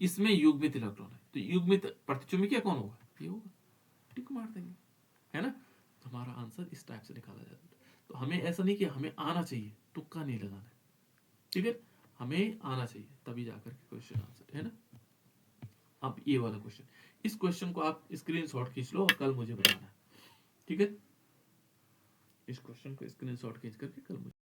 इसमें युग्मित इलेक्ट्रॉन है, तो युग्मित प्रतिचुंबकीय कौन होगा, ये होगा, टिक मार देंगे, है ना। तो हमारा आंसर इस टाइप से निकाला जाता है। तो हमें ऐसा नहीं कि हमें आना चाहिए, तुक्का नहीं लगाना है, ठीक है। हमें आना चाहिए तभी जाकर के क्वेश्चन आंसर, है ना। अब ये वाला क्वेश्चन, इस क्वेश्चन को आप स्क्रीनशॉट खींच लो और कल मुझे बताना है, ठीक है। इस क्वेश्चन को स्क्रीनशॉट खींच करके कल मुझे